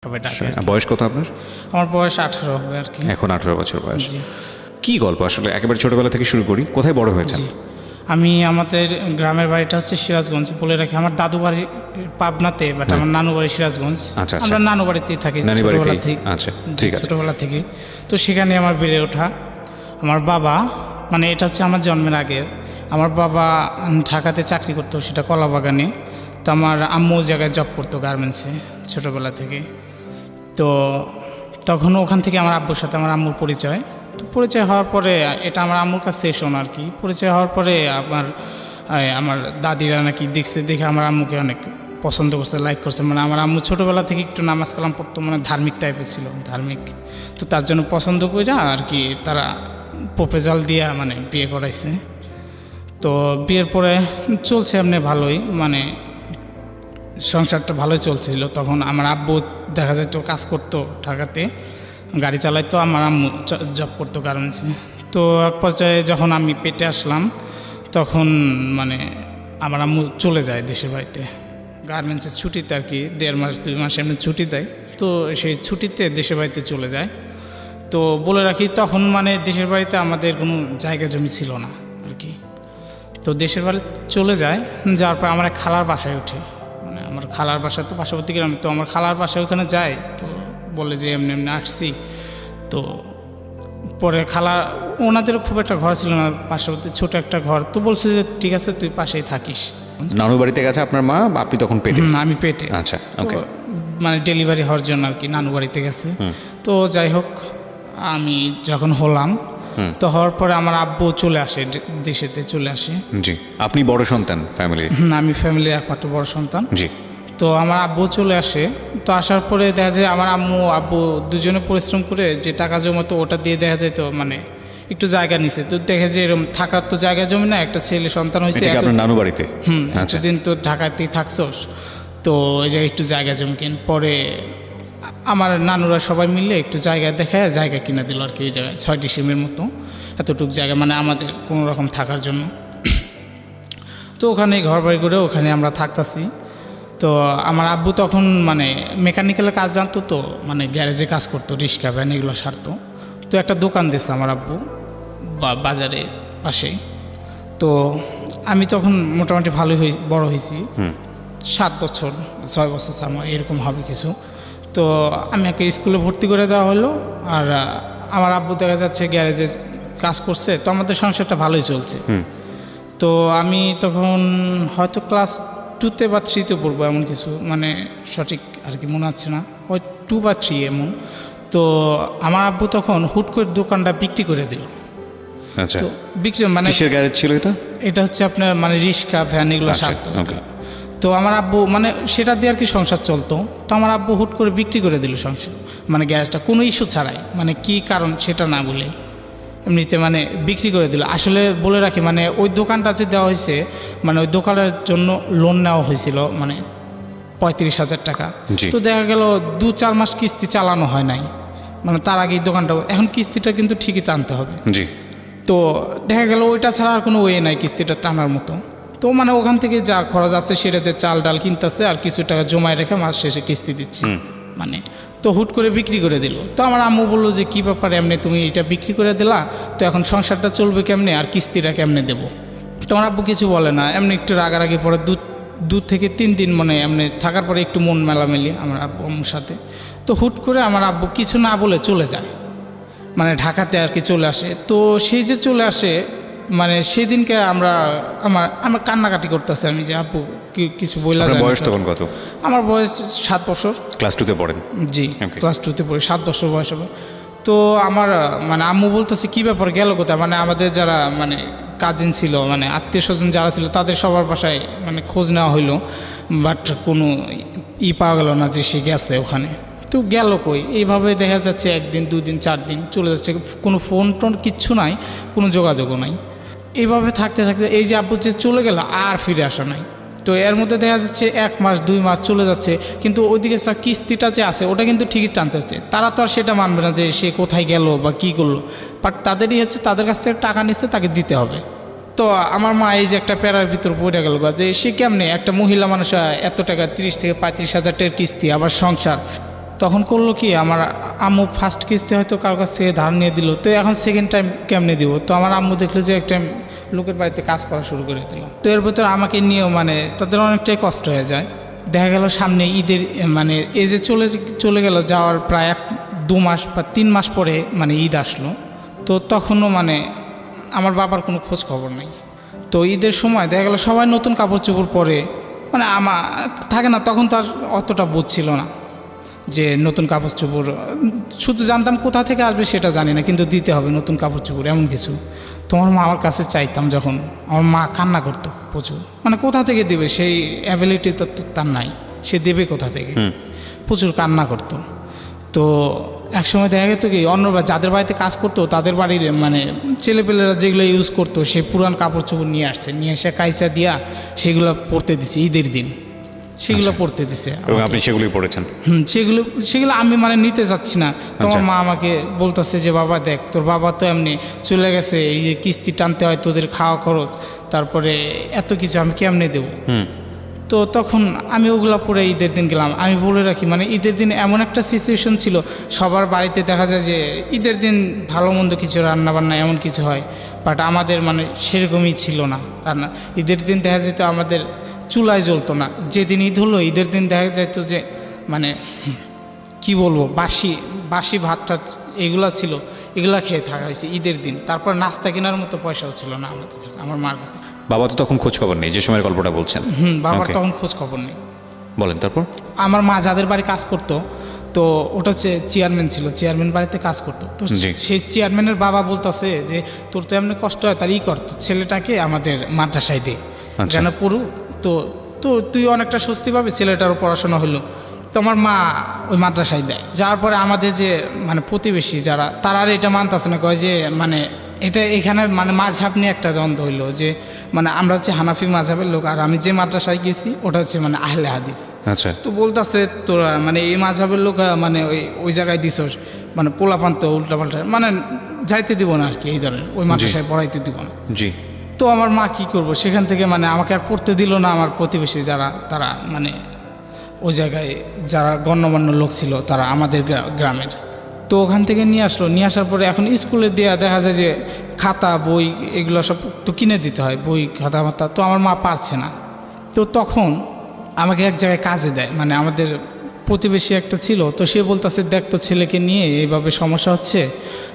বয়স কত আপনার? আমার বয়স 18 হবে আর কি। এখন 18 বছর বয়স। কি গল্প আসলে একেবারে ছোটবেলা থেকে শুরু করি, কোথায় বড় হয়েছেন? আমি আমাদের গ্রামের বাড়িটা হচ্ছে সিরাজগঞ্জ বলে রাখি। আমার দাদু বাড়ি পাবনাতে, বাট আমার নানু বাড়ি সিরাজগঞ্জ। আমরা নানু বাড়িতেই থাকি ছোটবেলা থেকে। আচ্ছা, ঠিক আছে। ছোটবেলা থেকে তো সেখানে আমার বেড়ে ওঠা। আমার বাবা, মানে এটা হচ্ছে আমার জন্মের আগের, আমার বাবা ঢাকাতে চাকরি করতো, সেটা কলা বাগানে। তো আমার আম্মু জায়গায় জব করতো গার্মেন্টসে ছোটোবেলা থেকে। তো তখন ওখান থেকে আমার আব্বুর সাথে আমার আম্মুর পরিচয়। তো পরিচয় হওয়ার পরে, এটা আমার আম্মুর কাছে শোনা আর কি, পরিচয় হওয়ার পরে আমার দাদিরা নাকি দেখে আমার আম্মুকে অনেক পছন্দ করছে, লাইক করছে। মানে আমার আম্মু ছোটোবেলা থেকে একটু নামাজ কালাম পড়তো, মানে ধার্মিক টাইপের ছিল, ধার্মিক। তো তার জন্য পছন্দ করে আর কি তারা প্রপোজাল দিয়ে মানে বিয়ে করাইছে। তো বিয়ের পরে চলছে এমনি ভালোই, মানে সংসারটা ভালোই চলছিল। তখন আমার আব্বু দেখা যায় তো কাজ করতো ঢাকাতে, গাড়ি চালাইতো, আমার আম্মু জব করতো গার্মেন্টসে। তো এক পর্যায়ে যখন আমি পেটে আসলাম, তখন মানে আমার আম্মু চলে যায় দেশের বাড়িতে গার্মেন্টসের ছুটিতে আর কি, 1.5 মাস 2 মাস এমনি ছুটি দেয়। তো সেই ছুটিতে দেশের বাড়িতে চলে যায়। তো বলে রাখি তখন মানে দেশের বাড়িতে আমাদের কোনো জায়গা জমি ছিল না আর কি। তো দেশের বাড়ি চলে যায়, যাওয়ার পর আমার খালার বাসায় ওঠে। মানে আমার খালার বাসা তো পার্শ্ববর্তী গ্রামে, তো আমার খালার বাসায় ওখানে যায়। তো বলে যে এমনি এমনি আসছি। তো পরে খালা, ওনাদেরও খুব একটা ঘর ছিল না, পার্শ্ববর্তী ছোট একটা ঘর। তো বলছে যে ঠিক আছে তুই পাশেই থাকিস। নানু বাড়িতে গেছে আপনার মা, আপনি তখন পেটে? আমি পেটে। আচ্ছা, ওকে। মানে ডেলিভারি হওয়ার জন্য আর কি নানু বাড়িতে গেছে। তো যাই হোক, আমি যখন হলাম, তো হওয়ার পরে আমার আব্বু চলে আসে, দেশেতে চলে আসে। জি, আপনি বড় সন্তান ফ্যামিলির? আমি ফ্যামিলির একমাত্র বড় সন্তান। জি। তো আমার আব্বু চলে আসে। তো আসার পরে দেখা যায় আমার আম্মু আব্বু দুজনে পরিশ্রম করে যে টাকা জমাতো, ওটা দিয়ে দেখা যায় তো মানে একটু জায়গা নিছে। তো দেখে যে এরকম থাকার তো জায়গা জমি না, একটা ছেলে সন্তান হয়েছে আপনার নানু বাড়িতে। এতদিন তো ঢাকাতেই থাকছোস, তো ওই জায়গায় একটু জায়গা জমি কিন। পরে আমার নানুরা সবাই মিলে একটু জায়গা দেখায় জায়গা কিনে দিল আর কি। ওই জায়গায় 6 ডিসিমের মতো এতটুকু জায়গা, মানে আমাদের কোনো রকম থাকার জন্য। তো ওখানে ঘর বাড়ি করে ওখানে আমরা থাকতাছি। তো আমার আব্বু তখন মানে মেকানিক্যালের কাজ জানতো, তো মানে গ্যারেজে কাজ করতো, রিক্সা ভ্যান এগুলো সারতো। তো একটা দোকান দিয়েছে আমার আব্বু বাজারে পাশেই। তো আমি তখন মোটামুটি ভালোই বড় হয়েছি, 7 বছর 6 বছর আমার এরকম হবে কিছু। তো আমি একটা স্কুলে ভর্তি করে দেওয়া হলো। আর আমার আব্বু দেখা যাচ্ছে গ্যারেজে কাজ করছে, তো আমাদের সংসারটা ভালোই চলছে। তো আমি তখন হয়তো ক্লাস 2তে বা 3তে পড়বো, এমন কিছু, মানে সঠিক আর কি মনে হচ্ছে না, ওই 2 বা 3 এমন। তো আমার আব্বু তখন হুট করে দোকানটা বিক্রি করে দিল। আচ্ছা। তো বিক্রি মানে কিসের গ্যারেজ ছিল এটা? এটা হচ্ছে আপনার মানে রিক্সা ভ্যান এগুলো সারতো। তো আমার আব্বু মানে সেটা দিয়ে আর কি সংসার চলতো। তো আমার আব্বু হুট করে বিক্রি করে দিল সংসার, মানে গ্যারেজটা কোনো ইস্যু ছাড়াই, মানে কি কারণ সেটা না বলে এমনিতে মানে বিক্রি করে দিল। আসলে বলে রাখি, মানে ওই দোকানটা যে দেওয়া হয়েছে, মানে ওই দোকানের জন্য লোন নেওয়া হয়েছিল মানে 35,000 টাকা। তো দেখা গেল 2-4 মাস কিস্তি চালানো হয় নাই, মানে তার আগেই দোকানটা, এখন কিস্তিটা কিন্তু ঠিকই টানতে হবে। জি। তো দেখা গেল ওইটা ছাড়া আর কোনো ওয়ে নাই কিস্তিটা টানার মতো। তো মানে ওখান থেকে যা খরচ আছে সেটাতে চাল ডাল কিনতেছে, আর কিছু টাকা জমায় রেখে মাস শেষে কিস্তি দিচ্ছে মানে। তো হুট করে বিক্রি করে দিল। তো আমার আম্মু বললো যে কী ব্যাপার, এমনি তুমি এটা বিক্রি করে দিলা, তো এখন সংসারটা চলবে কেমনে, আর কিস্তিটা কেমনে দেবো? তো আমার আব্বু কিছু বলে না, এমনি একটু রাগারাগি পরে 2 থেকে 3 দিন মানে এমনি থাকার পরে একটু মন মেলামেলি আমার আব্বু আম্মুর সাথে। তো হুট করে আমার আব্বু কিছু না বলে চলে যায়, মানে ঢাকাতে আর কি চলে আসে। তো সেই যে চলে আসে, মানে সেদিনকে আমার কান্নাকাটি করতেছে আমি যে আব্বু কিছু বইলা যায়। বয়স তখন কত? আমার বয়স 7 বছর। ক্লাস 2তে পড়েন? জি, ক্লাস 2তে পড়ি, 7 বছর বয়স হবে। তো আমার মানে আম্মু বলতেছে কী ব্যাপার, গেল কোথায়? মানে আমাদের যারা মানে কাজিন ছিল, মানে আত্মীয় স্বজন যারা ছিল, তাদের সবার বাসায় মানে খোঁজ নেওয়া হইলো, বাট কোনো পাওয়া গেল না যে সে গেছে ওখানে। তো গেল কই? এইভাবে দেখা যাচ্ছে 1 দিন 2 দিন 4 দিন চলে যাচ্ছে, কোনো ফোন টোন কিচ্ছু নাই, কোনো যোগাযোগও নাই। এইভাবে থাকতে থাকতে এই যে আব্বু যে চলে গেল, আর ফিরে আসা নাই। তো এর মধ্যে দেখা যাচ্ছে 1 মাস 2 মাস চলে যাচ্ছে, কিন্তু ওইদিকে কিস্তিটা যে আছে ওটা কিন্তু ঠিকই টানতে হচ্ছে। তারা তো আর সেটা মানবে না যে সে কোথায় গেল বা কী করলো, বাট তাদেরই হচ্ছে তাদের কাছ থেকে টাকা নিচ্ছে, তাকে দিতে হবে। তো আমার মা এই যে একটা প্যারার ভিতর পড়ে গেল যে সে কেমনে একটা মহিলা মানুষ এত টাকা 30 থেকে 35 হাজার টাকার কিস্তি, আবার সংসার, তখন করলো কি, আমার আম্মু ফার্স্ট কিস্তি হয়তো কারোর কাছ থেকে ধার নিয়ে দিল, তো এখন সেকেন্ড টাইম কেমনে দিব। তো আমার আম্মু দেখলো যে একটা লোকের বাড়িতে কাজ করা শুরু করে দিল। তো এর ভিতরে আমাকে নিয়েও মানে তাদের অনেকটাই কষ্ট হয়ে যায়। দেখা গেল সামনে ঈদের মানে এই যে চলে গেল, যাওয়ার প্রায় 2 মাস বা 3 মাস পরে মানে ঈদ আসলো। তো তখনও মানে আমার বাবার কোনো খোঁজ খবর নেই। তো ঈদের সময় দেখা গেল সবাই নতুন কাপড় চোপড় পরে, মানে আমার থাকে না, তখন তো আর অতটা বুঝছিল না যে নতুন কাপড় চোপড়, শুধু জানতাম কোথা থেকে আসবে সেটা জানি না, কিন্তু দিতে হবে নতুন কাপড় চোপড় এমন কিছু। তোমার মা আমার কাছে চাইতাম যখন, আমার মা কান্না করতো প্রচুর, মানে কোথা থেকে দেবে, সেই অ্যাবিলিটি তো তার নাই, সে দেবে কোথা থেকে, প্রচুর কান্না করতো। তো একসময় দেখা যেত কি, অন্যরা যাদের বাড়িতে কাজ করতো তাদের বাড়ির মানে ছেলেপেলেরা যেগুলো ইউজ করতো সেই পুরান কাপড় চোপড় নিয়ে আসছে, নিয়ে এসে কাইসা দিয়া সেগুলো পরতে দিছে ঈদের দিন, সেগুলো পড়তে দিছে এবং আপনি সেগুলোই পড়েছেন। সেগুলো আমি মানে নিতে যাচ্ছি না। তোমার মা আমাকে বলতেছে যে বাবা দেখ, তোর বাবা তো এমনি চলে গেছে, এই যে কিস্তি টানতে হয়, তোদের খাওয়া খরচ, তারপরে এত কিছু আমি কেমনে দেবো। তো তখন আমি ওগুলো পরে ঈদের দিন গেলাম। আমি বলে রাখি মানে ঈদের দিন এমন একটা সিচুয়েশন ছিল, সবার বাড়িতে দেখা যায় যে ঈদের দিন ভালো মন্দ কিছু রান্নাবান্না এমন কিছু হয়, বাট আমাদের মানে সেরকমই ছিল না রান্না। ঈদের দিন দেখা যেত আমাদের চুলায় জ্বলতো না। যেদিন ঈদ হলো ঈদের দিন দেখা যেত যে মানে কি বলবো, বাসি ভাতটা এগুলা ছিল, এগুলা খেয়ে থাকা হয়েছে ঈদের দিন। তারপর নাস্তা কেনার মতো পয়সাও ছিল না আমাদের কাছে, আমার মার কাছে। বাবা তো তখন খোঁজ খবর নেই যে সময়ের গল্পটা বলছেন। বাবার Okay. তখন খোঁজ খবর নেই। বলেন তারপর। আমার মা যাদের বাড়ি কাজ করতো, তো ওটা হচ্ছে চেয়ারম্যান ছিল, চেয়ারম্যান বাড়িতে কাজ করতো। তো জি। সেই চেয়ারম্যানের বাবা বলতেছে যে তোর তো এমনি কষ্ট হয়, তার করতো ছেলেটাকে আমাদের মাদ্রাসায় দে, আচ্ছা। যেন পড়ুক, তো তো তুই অনেকটা স্বস্তি পাবে, ছেলেটারও পড়াশোনা হলো। তো আমার মা ওই মাদ্রাসায় দেয়। যাওয়ার পরে আমাদের যে মানে প্রতিবেশী যারা, তারা আর এটা মানতেছে না, কয় যে মানে এটা এখানে মানে মাঝহাব নিয়ে একটা দ্বন্দ্ব হইলো, যে মানে আমরা হচ্ছে হানাফি মাঝহাবের লোক, আর আমি যে মাদ্রাসায় গেছি ওটা হচ্ছে মানে আহলে হাদিস। আচ্ছা। তো বলতেছে তোরা মানে এই মাঝহাবের লোক মানে ওই জায়গায় দিছস, মানে পোলাপান্ত উল্টাপাল্টা, মানে যাইতে দিব না আর কি, এই ধরনের ওই মাদ্রাসায় পড়াইতে দিব না। জি। তো আমার মা কি করবো, সেখান থেকে মানে আমাকে আর পড়তে দিল না। আমার প্রতিবেশী যারা, তারা মানে ওই জায়গায় যারা গণ্যমান্য লোক ছিল, তারা আমাদের গ্রামের, তো ওখান থেকে নিয়ে আসলো। নিয়ে আসার পরে এখন স্কুলে দেওয়া দেখা যায় যে খাতা বই এগুলো সব তো কিনে দিতে হয়, বই খাতা মাতা, তো আমার মা পারছে না। তো তখন আমাকে এক জায়গায় কাজে দেয়, মানে আমাদের প্রতিবেশী একটা ছিল, তো সে বলতেছে দেখ তো ছেলেকে নিয়ে এইভাবে সমস্যা হচ্ছে,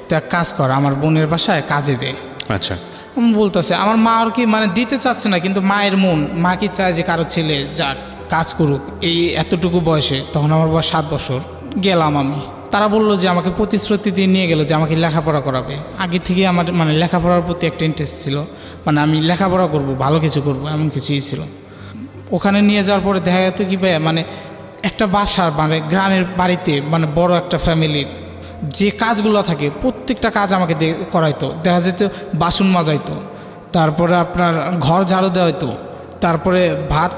তো এক কাজ কর, আমার বোনের বাসায় কাজে দে। আচ্ছা। বলতেছে আমার মা আর কি মানে দিতে চাচ্ছে না, কিন্তু মায়ের মন, মা কি চায় যে কারো ছেলে যা কাজ করুক এই এতটুকু বয়সে। তখন আমার বয়স 7 বছর। গেলাম আমি, তারা বললো যে আমাকে প্রতিশ্রুতি দিয়ে নিয়ে গেলো যে আমাকে লেখাপড়া করাবে। আগে থেকে আমার মানে লেখাপড়ার প্রতি একটা ইন্টারেস্ট ছিল, মানে আমি লেখাপড়া করব, ভালো কিছু করব, এমন কিছুই ছিল। ওখানে নিয়ে যাওয়ার পরে দেখা যেত কি ভাই, মানে একটা বাসার মানে গ্রামের বাড়িতে মানে বড় একটা ফ্যামিলির যে কাজগুলো থাকে প্রত্যেকটা কাজ আমাকে করাইতো। দেখা যেত বাসন মাজাইতো, তারপরে আপনার ঘর ঝাড়ু দেওয়া হইতো, তারপরে ভাত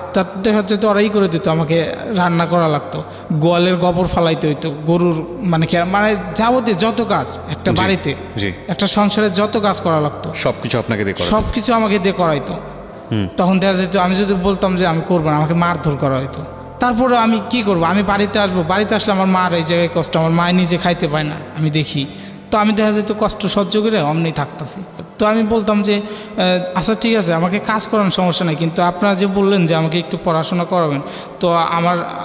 দেখা যেত ওরাই করে দিত, আমাকে রান্না করা লাগতো, গোয়ালের গোবর ফালাইতে হইতো, গরুর মানে মানে যাবতীয় যত কাজ একটা জি, বাড়িতে, জি। একটা সংসারে যত কাজ করা লাগতো সব কিছু আপনাকে দিয়ে করা। সব কিছু আমাকে দিয়ে করাইতো। তখন দেখা যেত আমি যদি বলতাম যে আমি করবো না, আমাকে মারধর করা হইতো। তারপরে আমি কি করব, আমি বাড়িতে আসবো, বাড়িতে আসলে আমার মার এই জায়গায় কষ্ট, আমার মা নিজে খাইতে পায় না, আমি দেখি। তো আমি দেখা যেত কষ্ট সহ্য করে অমনি থাকতেছি। তো আমি বলতাম যে আচ্ছা ঠিক আছে, আমাকে কাজ করার সমস্যা নেই, কিন্তু আপনারা যে বললেন যে আমাকে একটু পড়াশোনা করাবেন, তো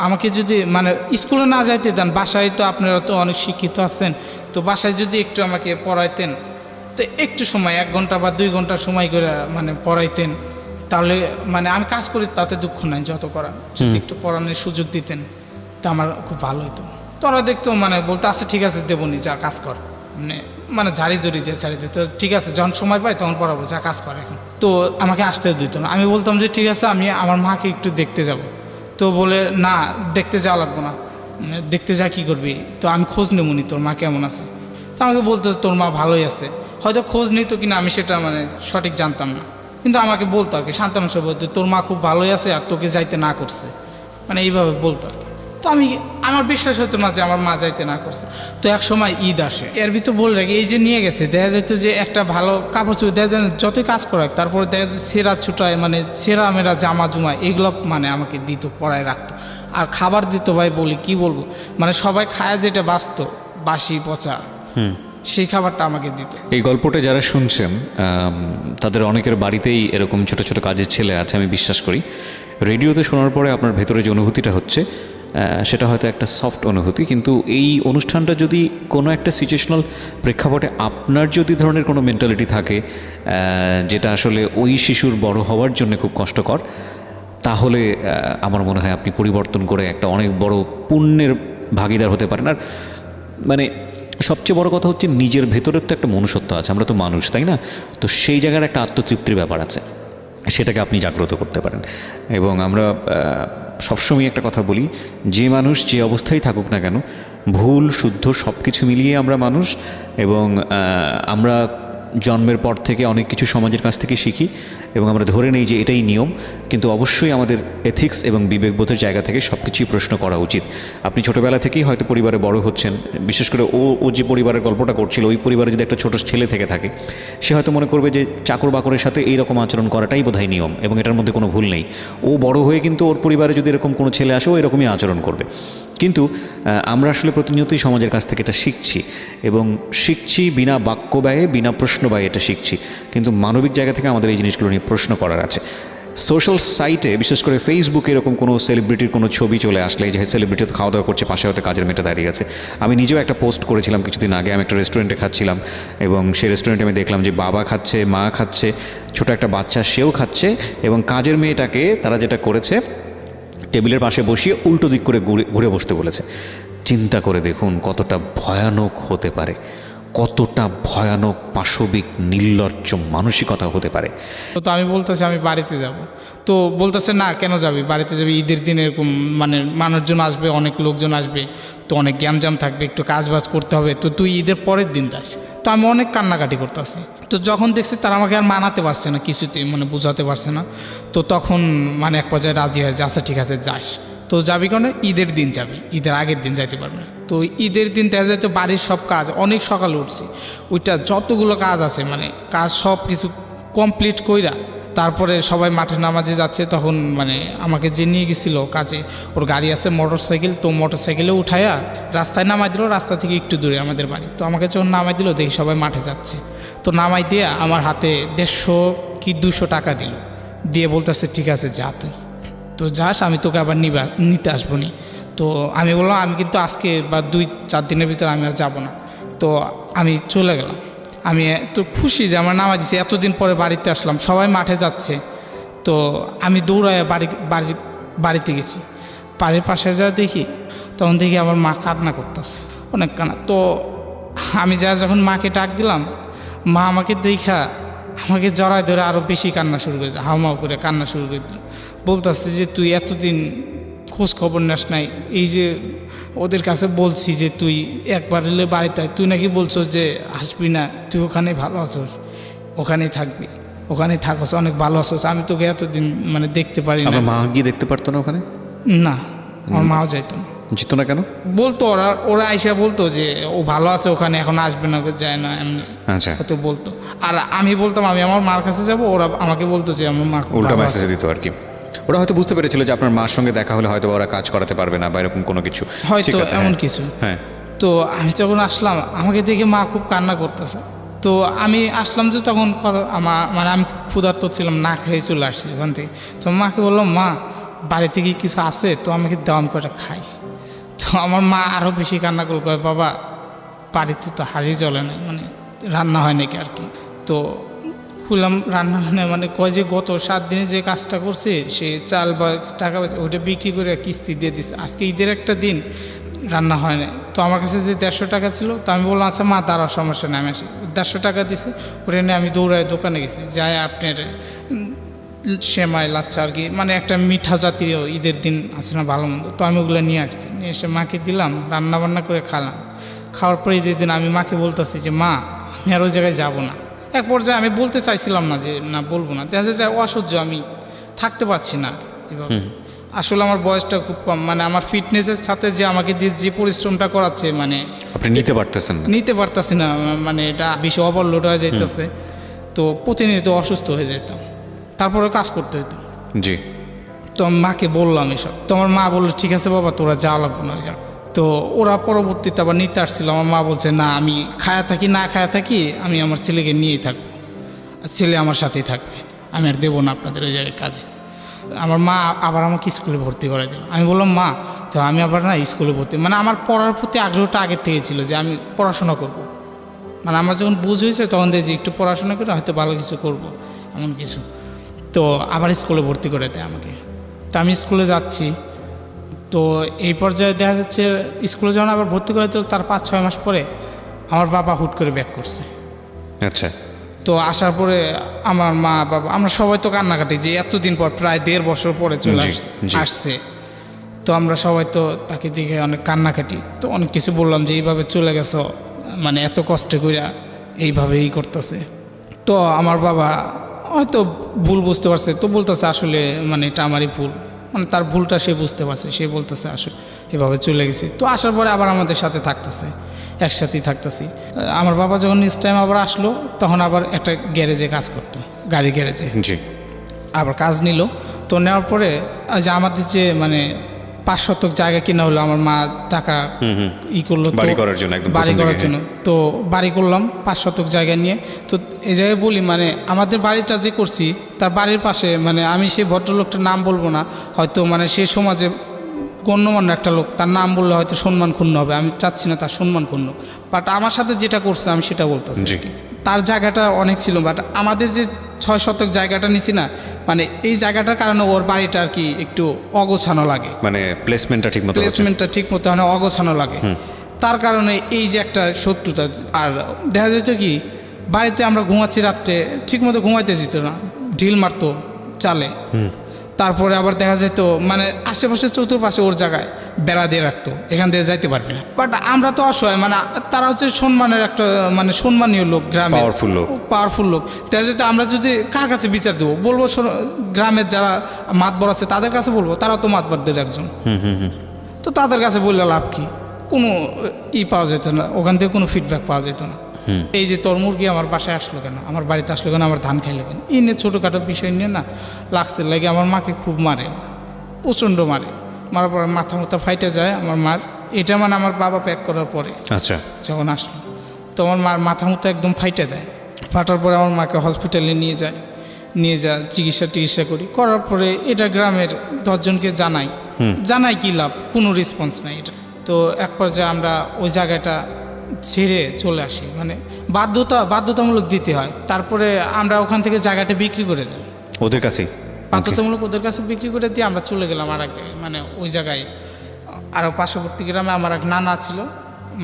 আমাকে যদি মানে স্কুলে না যাইতে দেন, বাসায় তো আপনারা তো অনেক শিক্ষিত আছেন, তো বাসায় যদি একটু আমাকে পড়াইতেন, তো একটু সময় 1 ঘন্টা বা 2 ঘন্টা সময় করে মানে পড়াইতেন, তাহলে মানে আমি কাজ করি তাতে দুঃখ নাই, যত করা, যদি একটু পড়ানোর সুযোগ দিতেন তা আমার খুব ভালো হতো। তোরা দেখতো মানে বলতে আচ্ছা ঠিক আছে দেবনি, যা কাজ কর, মানে ঝাড়ি জড়ি দিয়ে ছাড়ি দিত, ঠিক আছে যখন সময় পাই তখন পড়াবো, যা কাজ করে এখন। তো আমাকে আসতে দিত না। আমি বলতাম যে ঠিক আছে আমি আমার মাকে একটু দেখতে যাব। তো বলে না, দেখতে যাওয়া লাগবো না, দেখতে যা কী করবি, তো আমি খোঁজ নেবনি তোর মা কেমন আছে। তো আমাকে বলতো তোর মা ভালোই আছে, হয়তো খোঁজ নিত কিনা আমি সেটা মানে সঠিক জানতাম না, কিন্তু আমাকে বলতো আর কি, সান্তানো সব বলতো তোর মা খুব ভালোই আছে আর তোকে যাইতে না করছে, মানে এইভাবে বলতো আর কি। তো আমার বিশ্বাস হতো না যে আমার মা যাইতে না করছে। তো এক সময় ঈদ আসে, এর ভিতর বলে রাখি এই যে নিয়ে গেছে, দেখা যেত যে একটা ভালো কাপড় চোপড় দেখা যায় যতই কাজ করা হয়, তারপরে দেখা যায় ছেঁড়া ছুটায় মানে ছেঁড়া মেরা জামা জুমা এগুলো মানে আমাকে দিত, পরায় রাখতো। আর খাবার দিত ভাই বলি কি বলবো, মানে সবাই খায় যেটা বাঁচতো বাসি পচা সেই খাবারটা আমাকে দিত। এই গল্পটা যারা শুনছেন তাদের অনেকের বাড়িতেই এরকম ছোট ছোট কাজের ছেলে আছে, আমি বিশ্বাস করি। রেডিওতে শোনার পরে আপনার ভেতরে যে অনুভূতিটা হচ্ছে সেটা হয়তো একটা সফট অনুভূতি, কিন্তু এই অনুষ্ঠানটা যদি কোনো একটা সিচুয়েশনাল প্রেক্ষাপটে আপনার যদি ধরনের কোনো মেন্টালিটি থাকে যেটা আসলে ওই শিশুর বড় হওয়ার জন্য খুব কষ্টকর, তাহলে আমার মনে হয় আপনি পরিবর্তন করে একটা অনেক বড় পুণ্যের ভাগিদার হতে পারেন। আর মানে সবচেয়ে বড় কথা হচ্ছে নিজের ভেতরের তো একটা মনুষ্যত্ব আছে, আমরা তো মানুষ, তাই না? তো সেই জায়গার একটা আত্মতৃপ্তির ব্যাপার আছে, সেটাকে আপনি জাগ্রত করতে পারেন। এবং আমরা সবসময় একটা কথা বলি, যে মানুষ যে অবস্থায় থাকুক না কেন, ভুল শুদ্ধ সব কিছু মিলিয়ে আমরা মানুষ। এবং আমরা জন্মের পর থেকে অনেক কিছু সমাজের কাছ থেকে শিখি এবং আমরা ধরে নেই যে এটাই নিয়ম, কিন্তু অবশ্যই আমাদের এথিক্স এবং বিবেকবোধের জায়গা থেকে সব কিছুই প্রশ্ন করা উচিত। আপনি ছোটোবেলা থেকেই হয়তো পরিবারে বড় হচ্ছেন, বিশেষ করে ও যে পরিবারের গল্পটা করছিল, ওই পরিবারে যদি একটা ছোটো ছেলে থেকে থাকে, সে হয়তো মনে করবে যে চাকর বাকরের সাথে এইরকম আচরণ করাটাই বোধহয় নিয়ম এবং এটার মধ্যে কোনো ভুল নেই। ও বড় হয়ে কিন্তু ওর পরিবারে যদি এরকম কোনো ছেলে আসে, ও এরকমই আচরণ করবে। কিন্তু আমরা আসলে প্রতিনিয়তই সমাজের কাছ থেকে এটা শিখছি এবং শিখছি বিনা বাক্য ব্যয়ে, বিনা প্রশ্ন ব্যয়ে এটা শিখছি। কিন্তু মানবিক জায়গা থেকে আমাদের এই জিনিসগুলো নিয়ে প্রশ্ন করার আছে। সোশ্যাল সাইটে বিশেষ করে ফেসবুকে এরকম কোনো সেলিব্রিটির কোনো ছবি চলে আসলে, যে সেলিব্রিটি তো খাওয়া দাওয়া করছে, পাশে হয়তো কাজের মেয়েটা দাঁড়িয়ে আছে। আমি নিজেও একটা পোস্ট করেছিলাম কিছুদিন আগে, আমি একটা রেস্টুরেন্টে খাচ্ছিলাম এবং সেই রেস্টুরেন্টে আমি দেখলাম যে বাবা খাচ্ছে, মা খাচ্ছে, ছোটো একটা বাচ্চা সেও খাচ্ছে এবং কাজের মেয়েটাকে তারা যেটা করেছে, টেবিলের পাশে বসিয়ে উল্টো দিক করে ঘুরে বসতে বলেছে। চিন্তা করে দেখুন কতটা ভয়ানক হতে পারে, কতটা ভয়ানক পাশবিক নির্লজ্জ মানসিকতা হতে পারে। তো আমি বলতেছি আমি বাড়িতে যাব, তো বলতেছে না কেন যাবি, বাড়িতে যাবি, ঈদের দিন এরকম মানে মানুষজন আসবে, অনেক লোকজন আসবে, তো অনেক গ্যামজাম থাকবে, একটু কাজবাজ করতে হবে, তো তুই ঈদের পরের দিন যাস। তো আমি অনেক কান্নাকাটি করতেছি। তো যখন দেখছি তারা আমাকে আর মানাতে পারছে না, কিছুতেই মানে বোঝাতে পারছে না, তো তখন মানে এক পর্যায়ে রাজি হয় যে আচ্ছা ঠিক আছে যাস। তো যাবি কেন, ঈদের দিন যাবি, ঈদের আগের দিন যাইতে পারবি না। তো ঈদের দিন দেখা যায় তো বাড়ির সব কাজ, অনেক সকালে উঠছি, ওইটা যতগুলো কাজ আছে মানে কাজ সব কিছু কমপ্লিট কইরা তারপরে সবাই মাঠে নামাজে যাচ্ছে, তখন মানে আমাকে যে নিয়ে গেছিলো কাজে, ওর গাড়ি আছে মোটর সাইকেল, তো মোটর সাইকেলে উঠাইয়া রাস্তায় নামাই দিল, রাস্তা থেকে একটু দূরে আমাদের বাড়ি। তো আমাকে যখন নামাই দিল দেখি সবাই মাঠে যাচ্ছে, তো নামাই দিয়ে আমার হাতে 150 কি 200 টাকা দিল, দিয়ে বলতেছে ঠিক আছে যা তুই, তো যাস, আমি তোকে আবার নিতে আসবো নি। তো আমি বললাম আমি কিন্তু আজকে বা 2-4 দিনের ভিতরে আমি আর যাবো না। তো আমি চলে গেলাম। আমি তো খুশি যে আমার নামাজ দিয়েছি, এতদিন পরে বাড়িতে আসলাম, সবাই মাঠে যাচ্ছে, তো আমি দৌড়ায় বাড়িতে গেছি। বাড়ির পাশে যা দেখি, তখন দেখি আমার মা কান্না করতেছে, অনেক কান্না। তো আমি যখন মাকে ডাক দিলাম, মা আমাকে দেখা আমাকে জড়ায় ধরে আরও বেশি কান্না শুরু করে দিল, হাউমাউ করে কান্না শুরু করে দিল। বলতেছে যে তুই এতদিন খোঁজ খবর নেস নাই, এই যে ওদের কাছে বলছি যে তুই একবার এলে বাড়িতে, তুই নাকি বলছো যে আসবি না, তুই ওখানেই ভালো আছোস, ওখানেই থাকবি, ওখানেই থাকস, অনেক ভালো আছোস, আমি তোকে এতদিন মানে দেখতে পারি না। মা গিয়ে দেখতে পারতো না ওখানে? না, আমার মাও যাইতো না। যেত না কেন? বলতো ওরা আইসা বলতো যে ও ভালো আছে ওখানে, এখন আসবে না, যায় না, এমনি আচ্ছা তো বলতো। আর আমি বলতাম আমি আমার মার কাছে যাব, ওরা আমাকে বলতো যে আমার মা উল্টা মেসেজ দিত আর কি। ওরা হয়তো বুঝতে পেরেছিল যে আপনার মার সঙ্গে দেখা হলে হয়তো ওরা কাজ করাতে পারবে না বা এরকম কোনো কিছু, হয়তো এমন কিছু। হ্যাঁ। তো আমি যখন আসলাম আমাকে দেখে মা খুব কান্না করতেছে। তো আমি আসলাম যে তখন মানে আমি খুব ক্ষুধার্ত ছিলাম, না খেয়ে চলে আসছি ওখান থেকে। তো মাকে বললাম মা বাড়িতে কি কিছু আছে, তো আমাকে দাও, আমি কটা খাই। তো আমার মা আরও বেশি কান্না করল, কয় বাবা বাড়িতে তো হাড়ি জ্বলে নাই, মানে রান্না হয় নাকি আর কি। তো খুললাম রান্না মানে কয় যে গত 7 দিনে যে কাজটা করছে সে চাল বা টাকা ওইটা বিক্রি করে কিস্তি দিয়ে দিছে, আজকে ঈদের একটা দিন রান্না হয় না। তো আমার কাছে যে 150 টাকা ছিল, তো আমি বললাম আচ্ছা মা দাঁড়াও সমস্যা নেই, আমি আসি। 150 টাকা দিছে, ওটা নিয়ে আমি দৌড়ায় দোকানে গেছি, যাই আপনার সেমাই লাচ্চা আর কি, মানে একটা মিঠা জাতীয় ঈদের দিন আছে না ভালো মন্দ, তো আমি ওগুলো নিয়ে আসছি, নিয়ে এসে মাকে দিলাম, রান্না বান্না করে খালাম। খাওয়ার পরে ঈদের দিন আমি মাকে বলতেছি যে মা আমি আর ওই জায়গায় যাবো না। এক পর্যায়ে আমি বলতে চাইছিলাম না যে না বলবো না, দেখা যায় অসহ্য, আমি থাকতে পারছি না এভাবে। আসলে আমার বয়সটা খুব কম, মানে আমার ফিটনেসের সাথে যে আমাকে যে পরিশ্রমটা করাচ্ছে, মানে আপনি নিতে পারতেছেন না। নিতে পারতাছি না, মানে এটা বেশি ওভারলোড হয়ে যাইতেছে। তো প্রতিনিয়ত অসুস্থ হয়ে যেতাম, তারপরে কাজ করতে হতো। জি। তো আমি মাকে বললাম এসব, তো আমার মা বললো ঠিক আছে বাবা, তোরা যাওয়া লাগবে না, যা। তো ওরা পরবর্তীতে আবার নিতে আসছিল। আমার মা বলছে না, আমি খায়া থাকি না খায়া থাকি, আমি আমার ছেলেকে নিয়েই থাকবো, আর ছেলে আমার সাথেই থাকবে, আমি আর দেবো না আপনাদের ওই জায়গায় কাজে। আমার মা আবার আমাকে স্কুলে ভর্তি করে দিল। আমি বললাম মা, তো আমি আবার না স্কুলে ভর্তি, মানে আমার পড়ার প্রতি আগ্রহটা আগের থেকে ছিল যে আমি পড়াশোনা করব। মানে আমার যখন বুঝ হয়েছে তখন দেখছি একটু পড়াশোনা করে হয়তো ভালো কিছু করব, এমন কিছু। তো আবার স্কুলে ভর্তি করে দেয় আমাকে। তো আমি স্কুলে যাচ্ছি। তো এই পর্যায়ে দেখা যাচ্ছে স্কুলে যখন আবার ভর্তি করে দিল, তার 5-6 মাস পরে আমার বাবা হুট করে ব্যাক করছে। আচ্ছা। তো আসার পরে আমার মা বাবা আমরা সবাই তো কান্নাকাটি, যে এতদিন পর প্রায় 1.5 বছর পরে চলে আসছে। তো আমরা সবাই তো তাকে দেখে অনেক কান্নাকাটি। তো অনেক কিছু বললাম যে এইভাবে চলে গেছো, মানে এত কষ্ট কইরা এইভাবেই করতেছে। তো আমার বাবা হয়তো ভুল বুঝতে পারছে, তো বলতেছে আসলে মানে এটা আমারই ভুল, মানে তার ভুলটা সে বুঝতে পারছে, সে বলতেছে আসলে এভাবে চলে গেছে। তো আসার পরে আবার আমাদের সাথে থাকতেছে, একসাথেই থাকতেছি। আমার বাবা যখন নেক্সট টাইম আবার আসলো, তখন আবার একটা গ্যারেজে কাজ করতো, গাড়ি গ্যারেজে। জি। আবার কাজ নিল। তো নেওয়ার পরে যে আমাদের যে মানে 5 শতক জায়গা কিনা হলো, আমার মা টাকা করলো বাড়ি করার জন্য, একদম বাড়ি করার জন্য। তো বাড়ি করলাম 5 শতক জায়গা নিয়ে। তো এই জায়গায় বলি, মানে আমাদের বাড়িটা যে করছি তার বাড়ির পাশে, মানে আমি সেই ভদ্রলোকটার নাম বলবো না, হয়তো মানে সে সমাজে গণ্যমান্য একটা লোক, তার নাম বললে হয়তো সম্মান ক্ষুণ্ণ হবে, আমি চাচ্ছি না তার সম্মান ক্ষুণ্ণ। বাট আমার সাথে যেটা করছে আমি সেটা বলতেছি। তার জায়গাটা অনেক ছিল, বাট আমাদের যে 6 শতক জায়গাটা নিছি না, মানে এই জায়গাটার কারণে ওর বাড়িটা আর কি একটু অগোছানো লাগে, মানে প্লেসমেন্টটা ঠিক মতো মানে অগোছানো লাগে। তার কারণে এই যে একটা শত্রুতা। আর দেখা যেত কি, বাড়িতে আমরা ঘুমাচ্ছি, রাত্রে ঠিক মতো ঘুমাইতে যেত না, ঢিল মারতো চালে। তারপরে আবার দেখা যেত মানে আশেপাশে চতুর্পাশে ওর জায়গায় বেড়া দিয়ে রাখতো, এখান থেকে যাইতে পারবে না। বাট আমরা তো অসহায়, মানে তারা হচ্ছে সম্মানের একটা মানে সম্মানীয় লোক, গ্রামে পাওয়ারফুল লোক। দেখা যেত আমরা যদি কার কাছে বিচার দেবো, বলবো গ্রামের যারা মাতবর আছে তাদের কাছে বলবো, তারা তো মাতবরদের একজন। তো তাদের কাছে বললে লাভ কি, কোনো পাওয়া যেত না, ওখান থেকে কোনো ফিডব্যাক পাওয়া যেত না। এই যে তোর মুরগি আমার বাসায় আসলো কেন, আমার বাড়িতে আসলো কেন, আমার ধান খাইলো কেন, এই নিয়ে ছোটোখাটো বিষয় নিয়ে না লাগছে লাগে আমার মাকে খুব মারে, প্রচণ্ড মারে। মারার পরে মাথা ফাইটে যায় আমার মার। এটা মানে আমার বাবা প্যাক করার পরে আচ্ছা যখন আসলো, তো আমার মার মাথা একদম ফাইটে দেয়। ফাটার পরে আমার মাকে হসপিটালে নিয়ে যা চিকিৎসা করার পরে এটা গ্রামের 10 জনকে জানাই কি লাভ, কোনো রেসপন্স নাই এটা। তো এক পর্যায়ে আমরা ওই জায়গাটা ছেড়ে চলে আসি, মানে বাধ্যতামূলক দিতে হয়। তারপরে আমরা ওখান থেকে জায়গাটা বিক্রি করে দিই ওদের কাছে, বাধ্যতামূলক ওদের কাছে বিক্রি করে দিয়ে আমরা চলে গেলাম আর এক জায়গায়। মানে ওই জায়গায় আরও পার্শ্ববর্তী গ্রামে আমার এক নানা ছিল,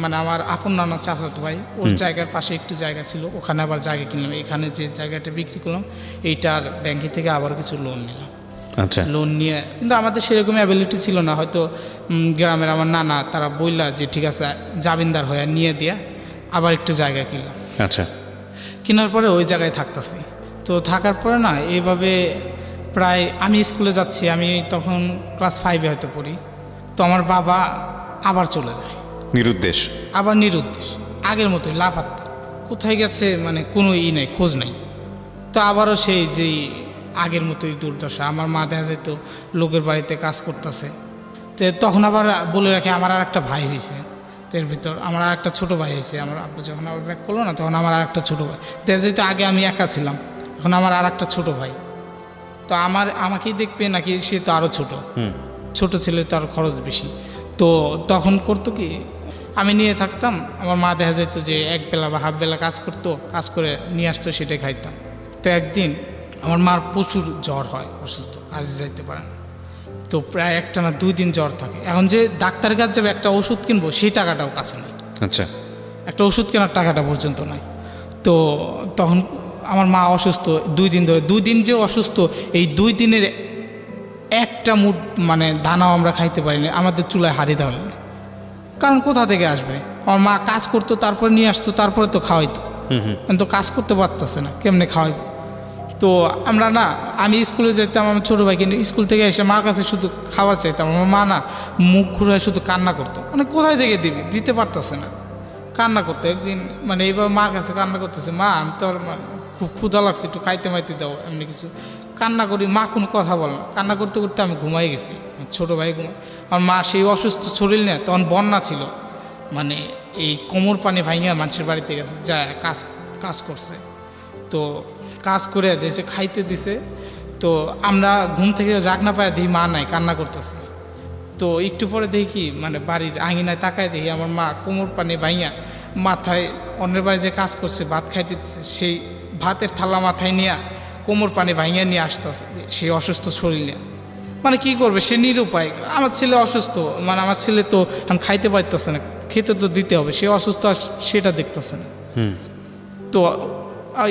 মানে আমার আপন নানা, চাচাতো ভাই, ওর জায়গার পাশে একটু জায়গা ছিল, ওখানে আবার জায়গা কিনলাম। এখানে যে জায়গাটা বিক্রি করলাম, এইটার ব্যাংকে থেকে আবার কিছু লোন নিলাম। আচ্ছা। লোন নিয়ে কিন্তু আমাদের সেরকম অ্যাবিলিটি ছিল না, হয়তো গ্রামের আমার নানা তারা বললা যে ঠিক আছে জামিনদার হয়ে নিয়ে দিয়ে আবার একটু জায়গা কিনলাম। আচ্ছা। কেনার পরে ওই জায়গায় থাকতেছি। তো থাকার পরে না এইভাবে প্রায় আমি স্কুলে যাচ্ছি, আমি তখন ক্লাস 5-এ হয়তো পড়ি। তো আমার বাবা আবার চলে যায় নিরুদ্দেশ, আগের মতোই লাপাত্তা, কোথায় গেছে মানে কোনো নেই, খোঁজ নাই। তো আবারও সেই যেই আগের মতোই দুর্দশা। আমার মা দেখা যেত লোকের বাড়িতে কাজ করতেছে। তো তখন আবার বলে রাখে আমার আর একটা ভাই হয়েছে, তো এর ভিতর আমার আর একটা ছোটো ভাই হয়েছে। আমার আব্বু যখন আবার ব্যাক করলো না, তখন আমার আর একটা ছোটো ভাই। দেখা যেত আগে আমি একা ছিলাম, এখন আমার আর একটা ছোটো ভাই। তো আমাকেই দেখবে নাকি, সে তো আরও ছোট ছেলে, তো আরও খরচ বেশি। তো তখন করতো কি, আমি নিয়ে থাকতাম, আমার মা দেখা যেত যে এক বেলা বা হাফ বেলা কাজ করতো, কাজ করে নিয়ে আসতো, সেটাই খাইতাম। তো একদিন আমার মার প্রচুর জ্বর হয়, অসুস্থ, কাজে যাইতে পারে না। তো প্রায় একটা না 2 দিন জ্বর থাকে। এখন যে ডাক্তারের কাছে যাবে একটা ওষুধ কিনবো, সেই টাকাটাও কাছে নেই। আচ্ছা। একটা ওষুধ কেনার টাকাটা পর্যন্ত নাই। তো তখন আমার মা অসুস্থ 2 দিন ধরে, 2 দিন যে অসুস্থ, এই 2 দিনের একটা মুঠ মানে দানাও আমরা খাইতে পারিনি, আমাদের চুলায় হাঁড়ি ধরে না। কারণ কোথা থেকে আসবে? আমার মা কাজ করতো, তারপরে নিয়ে আসতো, তারপরে তো খাওয়াইতো। তো কাজ করতে পারতেছে না, কেমনে খাওয়াইব? তো আমরা না, আমি স্কুলে যেতাম, আমার ছোটো ভাই কিন্তু স্কুল থেকে এসে মার কাছে শুধু খাবার চাইতাম, আমার মা না মুখ ঘুরে শুধু কান্না করতো, মানে কোথায় থেকে দিবি, দিতে পারতেছে না, কান্না করতো। একদিন মানে এইবার মার কাছে কান্না করতেছে, মা আমি তোর খুব ক্ষুধা লাগছে, একটু খাইতে মাইতে দাও, এমনি কিছু কান্না করি, মা কোনো কথা বলে না, কান্না করতে করতে আমি ঘুমাই গেছি, ছোটো ভাই ঘুমাই। আমার মা সেই অসুস্থ শরীর নিয়ে, তখন বন্যা ছিল, মানে এই কোমর পানি ভাঙিয়া মানুষের বাড়িতে গেছে, যা কাজ করছে, তো কাজ করে দিয়েছে, খাইতে দিছে। তো আমরা ঘুম থেকে জাগ না পাই, দেখি মা নাই, কান্না করতেছে। তো একটু পরে দেখি মানে বাড়ির আঙিনায় তাকায় দেখি আমার মা কোমর পানি ভাইয়া মাথায় অন্যের বাড়ি যে কাজ করছে ভাত খাইতে দিচ্ছে, সেই ভাতের থালা মাথায় নিয়ে কোমর পানি ভাইয়া নিয়ে আসতেছে, সেই অসুস্থ শরীর নিয়ে। মানে কি করবে, সে নিরুপায়। আমার ছেলে অসুস্থ, মানে আমার ছেলে তো এখন খাইতে পারতেছে না, খেতে তো দিতে হবে, সে অসুস্থ আর সেটা দেখতেছে না। তো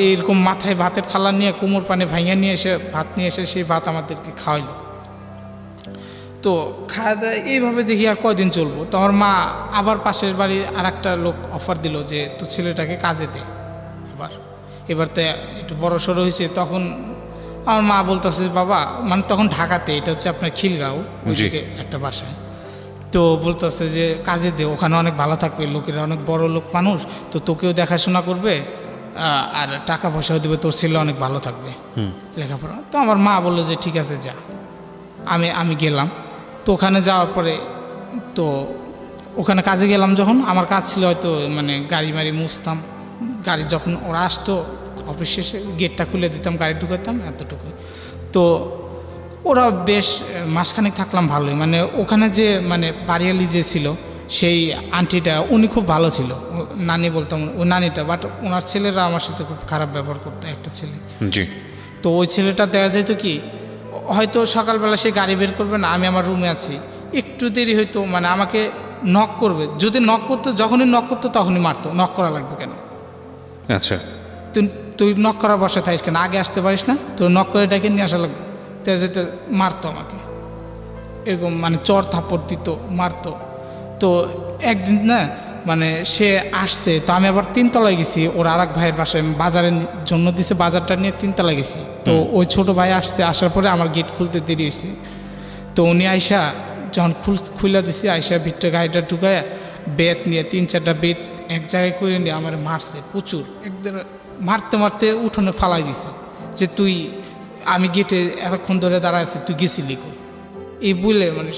এইরকম মাথায় ভাতের থালা নিয়ে কোমর পানি ভাইয়া নিয়ে এসে ভাত নিয়ে এসে সেই ভাত আমাদেরকে খাওয়াইলো। তো খাওয়া দাওয়া এইভাবে দেখি আর কয়দিন চলবো। তো আমার মা আবার পাশের বাড়ির আর একটা লোক অফার দিল যে তোর ছেলেটাকে কাজে দে। এবার তো একটু বড় সড়ো হয়েছে, তখন আমার মা বলতেছে বাবা, মানে তখন ঢাকাতে, এটা হচ্ছে আপনার খিলগাঁও ওইদিকে একটা বাসায়, তো বলতেছে যে কাজে দে, ওখানে অনেক ভালো থাকবে, লোকেরা অনেক বড় লোক মানুষ, তো তোকেও দেখাশোনা করবে আর টাকা পয়সাও দেবে, তোর ছেলে অনেক ভালো থাকবে লেখাপড়া। তো আমার মা বললো যে ঠিক আছে যা। আমি গেলাম। তো ওখানে যাওয়ার পরে তো ওখানে কাজে গেলাম, যখন আমার কাজ ছিল হয়তো মানে গাড়ি মারি মুছতাম, গাড়ি যখন ওরা আসতো অফিস শেষে গেটটা খুলে দিতাম, গাড়ি ঢুকাতাম, এতটুকু। তো ওরা বেশ মাসখানেক থাকলাম ভালোই, মানে ওখানে যে মানে বাড়িয়ালি যে ছিল সেই আন্টিটা, উনি খুব ভালো ছিল, নানি বলতাম ওই নানিটা, বাট ওনার ছেলেরা আমার সাথে খুব খারাপ ব্যবহার করতো, একটা ছেলে। জি। তো ওই ছেলেটা দেখা যেত কি, হয়তো সকালবেলা সে গাড়ি বের করবে না, আমি আমার রুমে আছি, একটু দেরি হয়তো মানে আমাকে নক করবে, যদি নক করতো, যখনই নক করতো তখনই মারতো, নক করা লাগবে কেন, আচ্ছা তুই নক করার বসে থাকিস কেন, আগে আসতে পারিস না, তোর নক করে ডেকে নিয়ে আসা লাগবে। তো যেতে মারতো আমাকে, এরকম মানে চর থাপড় দিত, মারতো। তো একদিন না মানে সে আসছে, তো আমি আবার তিনতলায় গেছি, ওর আর এক ভাইয়ের বাসায় বাজারের জন্য দিছে, বাজারটা নিয়ে তিনতলায় গেছি। তো ওই ছোট ভাই আসছে, আসার পরে আমার গেট খুলতে দেরি হয়েছে। তো উনি আইসা যখন খুলে দিছি, আইসা ভিতরে গাড়িটা ঢুকায় বেত নিয়ে 3-4টা বেত এক জায়গায় করে নিয়ে আমার মারছে প্রচুর, একদিন মারতে মারতে উঠোনে ফালাই দিছে যে তুই, আমি গেটে এতক্ষণ ধরে দাঁড়ায় আছি, তুই গেছিলি কই, এই বলে মানে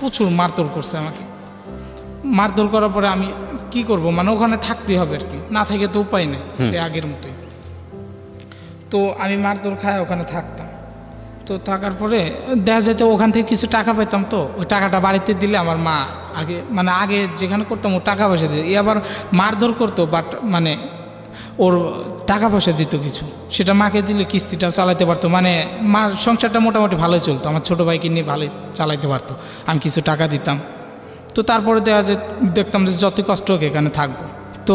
প্রচুর মারধর করছে আমাকে। মারধর করার পরে আমি কি করব, মানে ওখানে থাকতে হবে আর কি, না থাকে তো উপায় নেই, সে আগের মতোই। তো আমি মারধর খায় ওখানে থাকতাম। তো থাকার পরে দেখা যেত ওখান থেকে কিছু টাকা পেতাম, তো ওই টাকাটা বাড়িতে দিলে আমার মা আর কি, মানে আগে যেখানে করতাম ও টাকা পয়সা দিত, আবার মারধর করতো, বাট মানে ওর টাকা পয়সা দিত কিছু, সেটা মাকে দিলে কিস্তিটাও চালাইতে পারতো, মানে মার সংসারটা মোটামুটি ভালোই চলতো, আমার ছোটো ভাইকে নিয়ে ভালোই চালাইতে পারতো, আমি কিছু টাকা দিতাম। তো তারপরে দেখতাম যে যতই কষ্ট হোক এখানে থাকবো। তো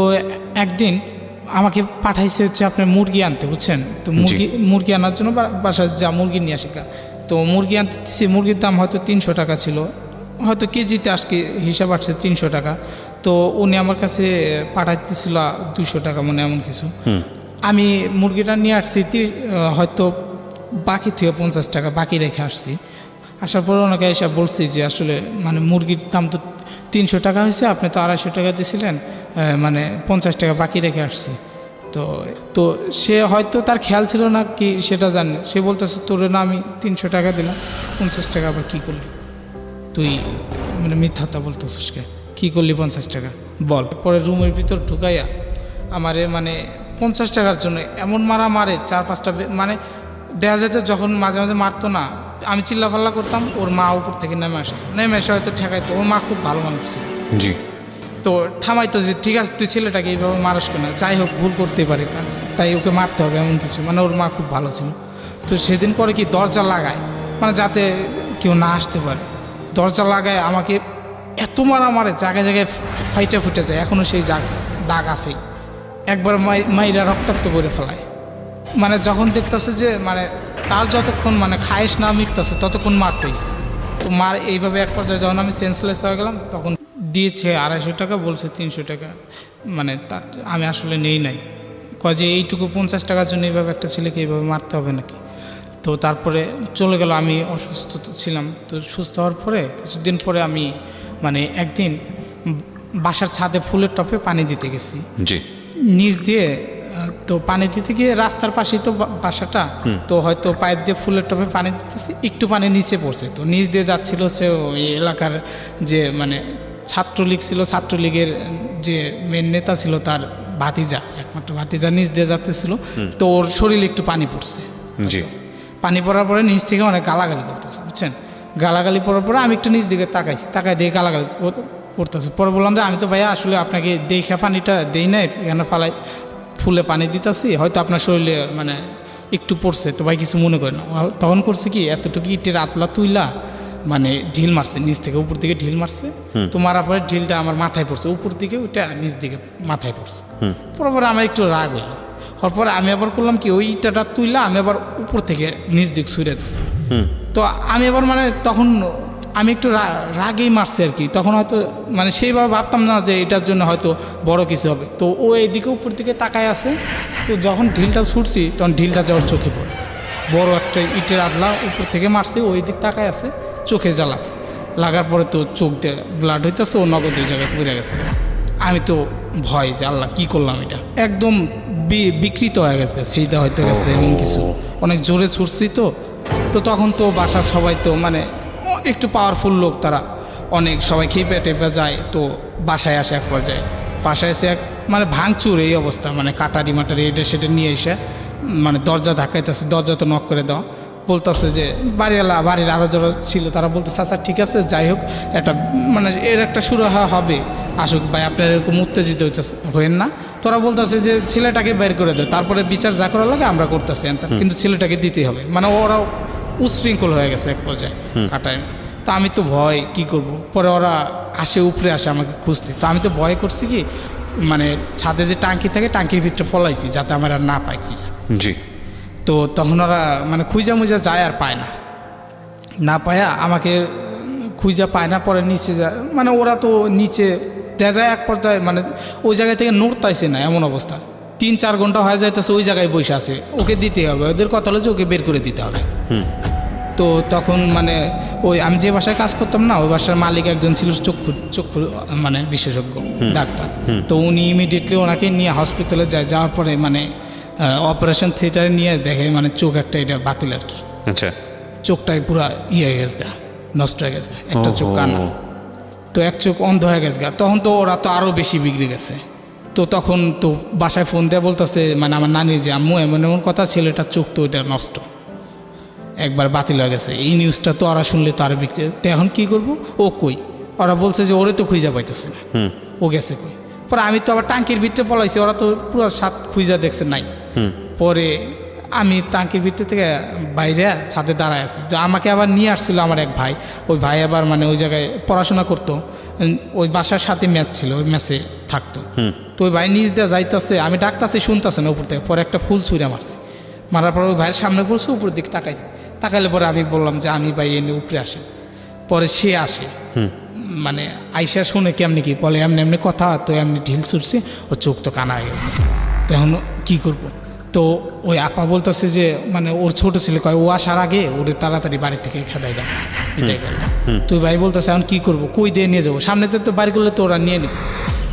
একদিন আমাকে পাঠাইছে হচ্ছে আপনার মুরগি আনতে, বুঝছেন, তো মুরগি আনার জন্য বাসায় যা মুরগি নিয়ে আসি। তো মুরগি আনতেছি, মুরগির দাম হয়তো 300 টাকা ছিল, হয়তো কেজিতে আজকে হিসাব আসছে 300 টাকা। তো উনি আমার কাছে পাঠাইতেছিল 200 টাকা, মনে এমন কিছু। আমি মুরগিটা নিয়ে আসছি, হয়তো বাকি থেকে 50 টাকা বাকি রেখে আসছি। আসার পরে ওনাকে এসে বলছি যে আসলে মানে মুরগির দাম তো 300 টাকা হয়েছে, আপনি তো 250 টাকা দিয়েছিলেন, মানে 50 টাকা বাকি রেখে আসছি। তো সে হয়তো তার খেয়াল ছিল না কি সেটা জানে, সে বলতেছে তোরে না আমি 300 টাকা দিলাম, 50 টাকা আবার কী করলি তুই, মানে মিথ্যাটা বলতেছিস কী করলি 50 টাকা বল। পরে রুমের ভিতর ঢুকাইয়া আমারে মানে 50 টাকার জন্য এমন মারে 4-5টা, মানে দেখা যেত যখন মাঝে মাঝে মারতো না, আমি চিল্লাপাল্লা করতাম, ওর মা উপর থেকে নেমে আসতো, নেমে এসে হয়তো ঠেকাইতো, ওর মা খুব ভালো মানুষ ছিল। জি। তো থামাইতো যে ঠিক আছে তুই ছেলেটাকে এইভাবে মারাস কেন, যাই হোক ভুল করতেই পারে, তাই ওকে মারতে হবে এমন কিছু, মানে ওর মা খুব ভালো ছিল। তো সেদিন করে কি দরজা লাগায়, মানে যাতে কেউ না আসতে পারে, দরজা লাগায় আমাকে এত মারে, জায়গায় জায়গায় ফাইটে ফুটে যায়, এখনও সেই দাগ আছেই, একবার মাইরা রক্তাক্ত করে ফেলায়। মানে যখন দেখতেছে যে মানে তার যতক্ষণ মানে খায়েশ না মিটতেছে ততক্ষণ মারতেইছে। তো মার এইভাবে এক পর্যায়ে যখন আমি সেন্সলেস হয়ে গেলাম, তখন দিয়েছে 250 টাকা, বলছে 300 টাকা, মানে তার আমি আসলে নেই নাই, কয় যে এইটুকু 50 টাকার জন্য এইভাবে একটা ছেলেকে এইভাবে মারতে হবে নাকি। তো তারপরে চলে গেল, আমি অসুস্থ ছিলাম। তো সুস্থ হওয়ার পরে কিছুদিন পরে আমি মানে একদিন বাসার ছাদে ফুলের টপে পানি দিতে গেছি, জি, নিচ দিয়ে। তো পানি দিতে গিয়ে রাস্তার পাশেই তো বাসাটা, তো হয়তো পাইপ দিয়ে ফুলের টপে পানি দিতেছি, একটু পানি নিচে পড়ছে। তো নিচ দিয়ে যাচ্ছিল সে ওই এলাকার যে মানে ছাত্রলীগ ছিল, ছাত্রলীগের যে মেন নেতা ছিল তার ভাতিজা, একমাত্র ভাতিজা নিচ দিয়ে যাচ্ছিল। তো ওর শরীরে একটু পানি পড়ছে। জি, পানি পড়ার পরে নিচ থেকে অনেক গালাগালি করতেছে, বুঝছেন। গালাগালি পড়ার পরে আমি একটু নিচ দিকে তাকাইছি, তাকাই দিয়ে গালাগালি করতেছে। পরে বললাম যে আমি তো ভাইয়া আসলে আপনাকে দেখে পানিটা দেই নাই, এখানে ফালাই ফুলে পানি দিতেছি, হয়তো আপনার শরীরে মানে একটু পড়ছে, তো ভাই কিছু মনে করে না। তখন করছে কি, এতটুকু ইটের আতলা তুইলা মানে ঢিল মারছে, নিচ থেকে উপর দিকে ঢিল মারছে। তো মারার পরে ঢিলটা আমার মাথায় পড়ছে, উপর দিকে ওইটা নিচ দিকে মাথায় পড়ছে। পরে আমার একটু রাগ হইলো। হওয়ার পরে আমি আবার করলাম কি, ওই ইটাটা তুইলা আমি আবার উপর থেকে নিচ দিক ছুঁড়ে দিচ্ছি। তো আমি আবার মানে তখন আমি একটু রাগেই মারছি আর কি। তখন হয়তো মানে সেইভাবে ভাবতাম না যে এটার জন্য হয়তো বড় কিছু হবে। তো ও এইদিকে উপর দিকে তাকায় আছে। তো যখন ঢিলটা ছুটছি তখন ঢিলটা যাওয়ার চোখে পড়ে, বড় একটা ইটের আদলা উপর থেকে মারছি, ওই দিক তাকায় আছে, চোখে যা লাগছে। লাগার পরে তো চোখ দিয়ে ব্লাড হইতেছে, ও নগদ ওই জায়গায় পড়ে গেছে। আমি তো ভয় যে আল্লাহ কি করলাম, এটা একদম বিকৃত হয়ে গেছে, সেইটা হয়তো গেছে এমন কিছু। অনেক জোরে ছুটছি তো। তো তখন তো বাসার সবাই তো মানে একটু পাওয়ারফুল লোক, তারা অনেক সবাই খেপে টেপে যায়। তো বাসায় আসে, এক পর্যায়ে বাসায় এসে মানে ভাঙচুর এই অবস্থা, মানে কাটারি মাটারি এটা সেটা নিয়ে এসে মানে দরজা ধাক্কাইতেছে, দরজা তো নক করে দেওয়া। বলতেছে যে বাড়ির আরও যারা ছিল তারা বলতেছে আচ্ছা ঠিক আছে, যাই হোক একটা মানে এর একটা শুরু হবে, আসুক ভাই, আপনার এরকম উত্তেজিত হইতেন না। তোরা বলতেছে যে ছেলেটাকে বের করে দেয়, তারপরে বিচার যা করা লাগে আমরা করতেছি, কিন্তু ছেলেটাকে দিতেই হবে। মানে ওরা উশৃঙ্খল হয়ে গেছে এক পর্যায়ে কাটায়। তো আমি তো ভয়, কি করব। পরে ওরা আসে, উপরে আসে আমাকে খুঁজতে। তো আমি তো ভয় করছি কি, মানে ছাদে যে টাঙ্কি থাকে টাঙ্কির ভিতরে ফলাইছি যাতে আমার আর না পায় খুঁজা। জি। তো তখন ওরা মানে খুঁজা মুজা যায় আর পায় না, না পায়া আমাকে খুঁজা পায় না। পরে নিচে যায়, মানে ওরা তো নিচে দেয়া যায় এক পর্যায়ে, মানে ওই জায়গায় থেকে নড়তাইছে না, এমন অবস্থা। 3-4 ঘন্টা হয়ে যাইতেছে ওই জায়গায় বসে আছে, ওকে দিতে হবে। ওদের কথা হলো যে ওকে বের করে দিতে হবে। তো তখন মানে ওই আমি যে বাসায় কাজ করতাম না, ওই বাসার মালিক একজন ছিল চক্ষু মানে বিশেষজ্ঞ ডাক্তার। তো উনি ইমিডিয়েটলি ওনাকে নিয়ে হসপিটালে যায়। যাওয়ার পরে মানে অপারেশন থিয়েটারে নিয়ে দেখে মানে চোখ একটা এটা বাতিল আর কি। আচ্ছা। চোখটাই পুরো ইয়ে হয়ে গেছে, নষ্ট হয়ে গেছে, একটা চোখ কানা। তো এক চোখ অন্ধ হয়ে গেছে। তখন তো ওরা তো আরও বেশি বিগড়ে গেছে। তো তখন তো বাসায় ফোন দেওয়া বলতেছে মানে আমার নানির যে আম্মু এমন এমন কথা, ছেলেটার চোখ তো ওইটা নষ্ট, একবার বাতিল হয়ে গেছে। এই নিউজটা তো ওরা শুনলে তো আরও বিক্রি। তো এখন কী করবো, ও কই? ওরা বলছে যে ওরে তো খুঁজা পাইতেছে না, ও গেছে কই। পরে আমি তো আবার টাঙ্কির ভিতরে পলাইছি, ওরা তো পুরো সাত খুঁজা দেখছে নাই। পরে আমি টাঙ্কির ভিতর থেকে বাইরে ছাদে দাঁড়ায় আছি। তো আমাকে আবার নিয়ে আসছিল আমার এক ভাই। ওই ভাই আবার মানে ওই জায়গায় পড়াশোনা করতো, ওই বাসার সাথে ম্যাচ ছিল, ওই ম্যাচে থাকতো। তো ওই ভাই নিজ দিয়ে যাইতেছে, আমি ডাকতেছি, শুনতেছে না উপর থেকে। পরে একটা ফুল ছুঁড়ে মারছি, মারার পর ওই ভাইয়ের সামনে পড়ছে, উপর দিকে তাকাইছে। তাকাইলে পরে আমি বললাম যে আমি ভাই এনে উপরে আসেন। পরে সে আসে, মানে আইসা শুনে কেমনি কি বলে, এমনি এমনি কথা, তো এমনি ঢিল ছুটছে, ওর চোখ তো কানা হয়ে গেছে। তো এখন কী করবো? তো ওই আপা বলতেছে যে মানে ওর ছোটো ছেলে কয় ও আসার আগে ওরে তাড়াতাড়ি বাড়ি থেকে খেদাই দাও, এটাই করে। তো ভাই বলতেছে এখন কী করবো, কই দিয়ে নিয়ে যাবো? সামনেতে তো বাড়ি করলে তো ওরা নিয়ে নেবে।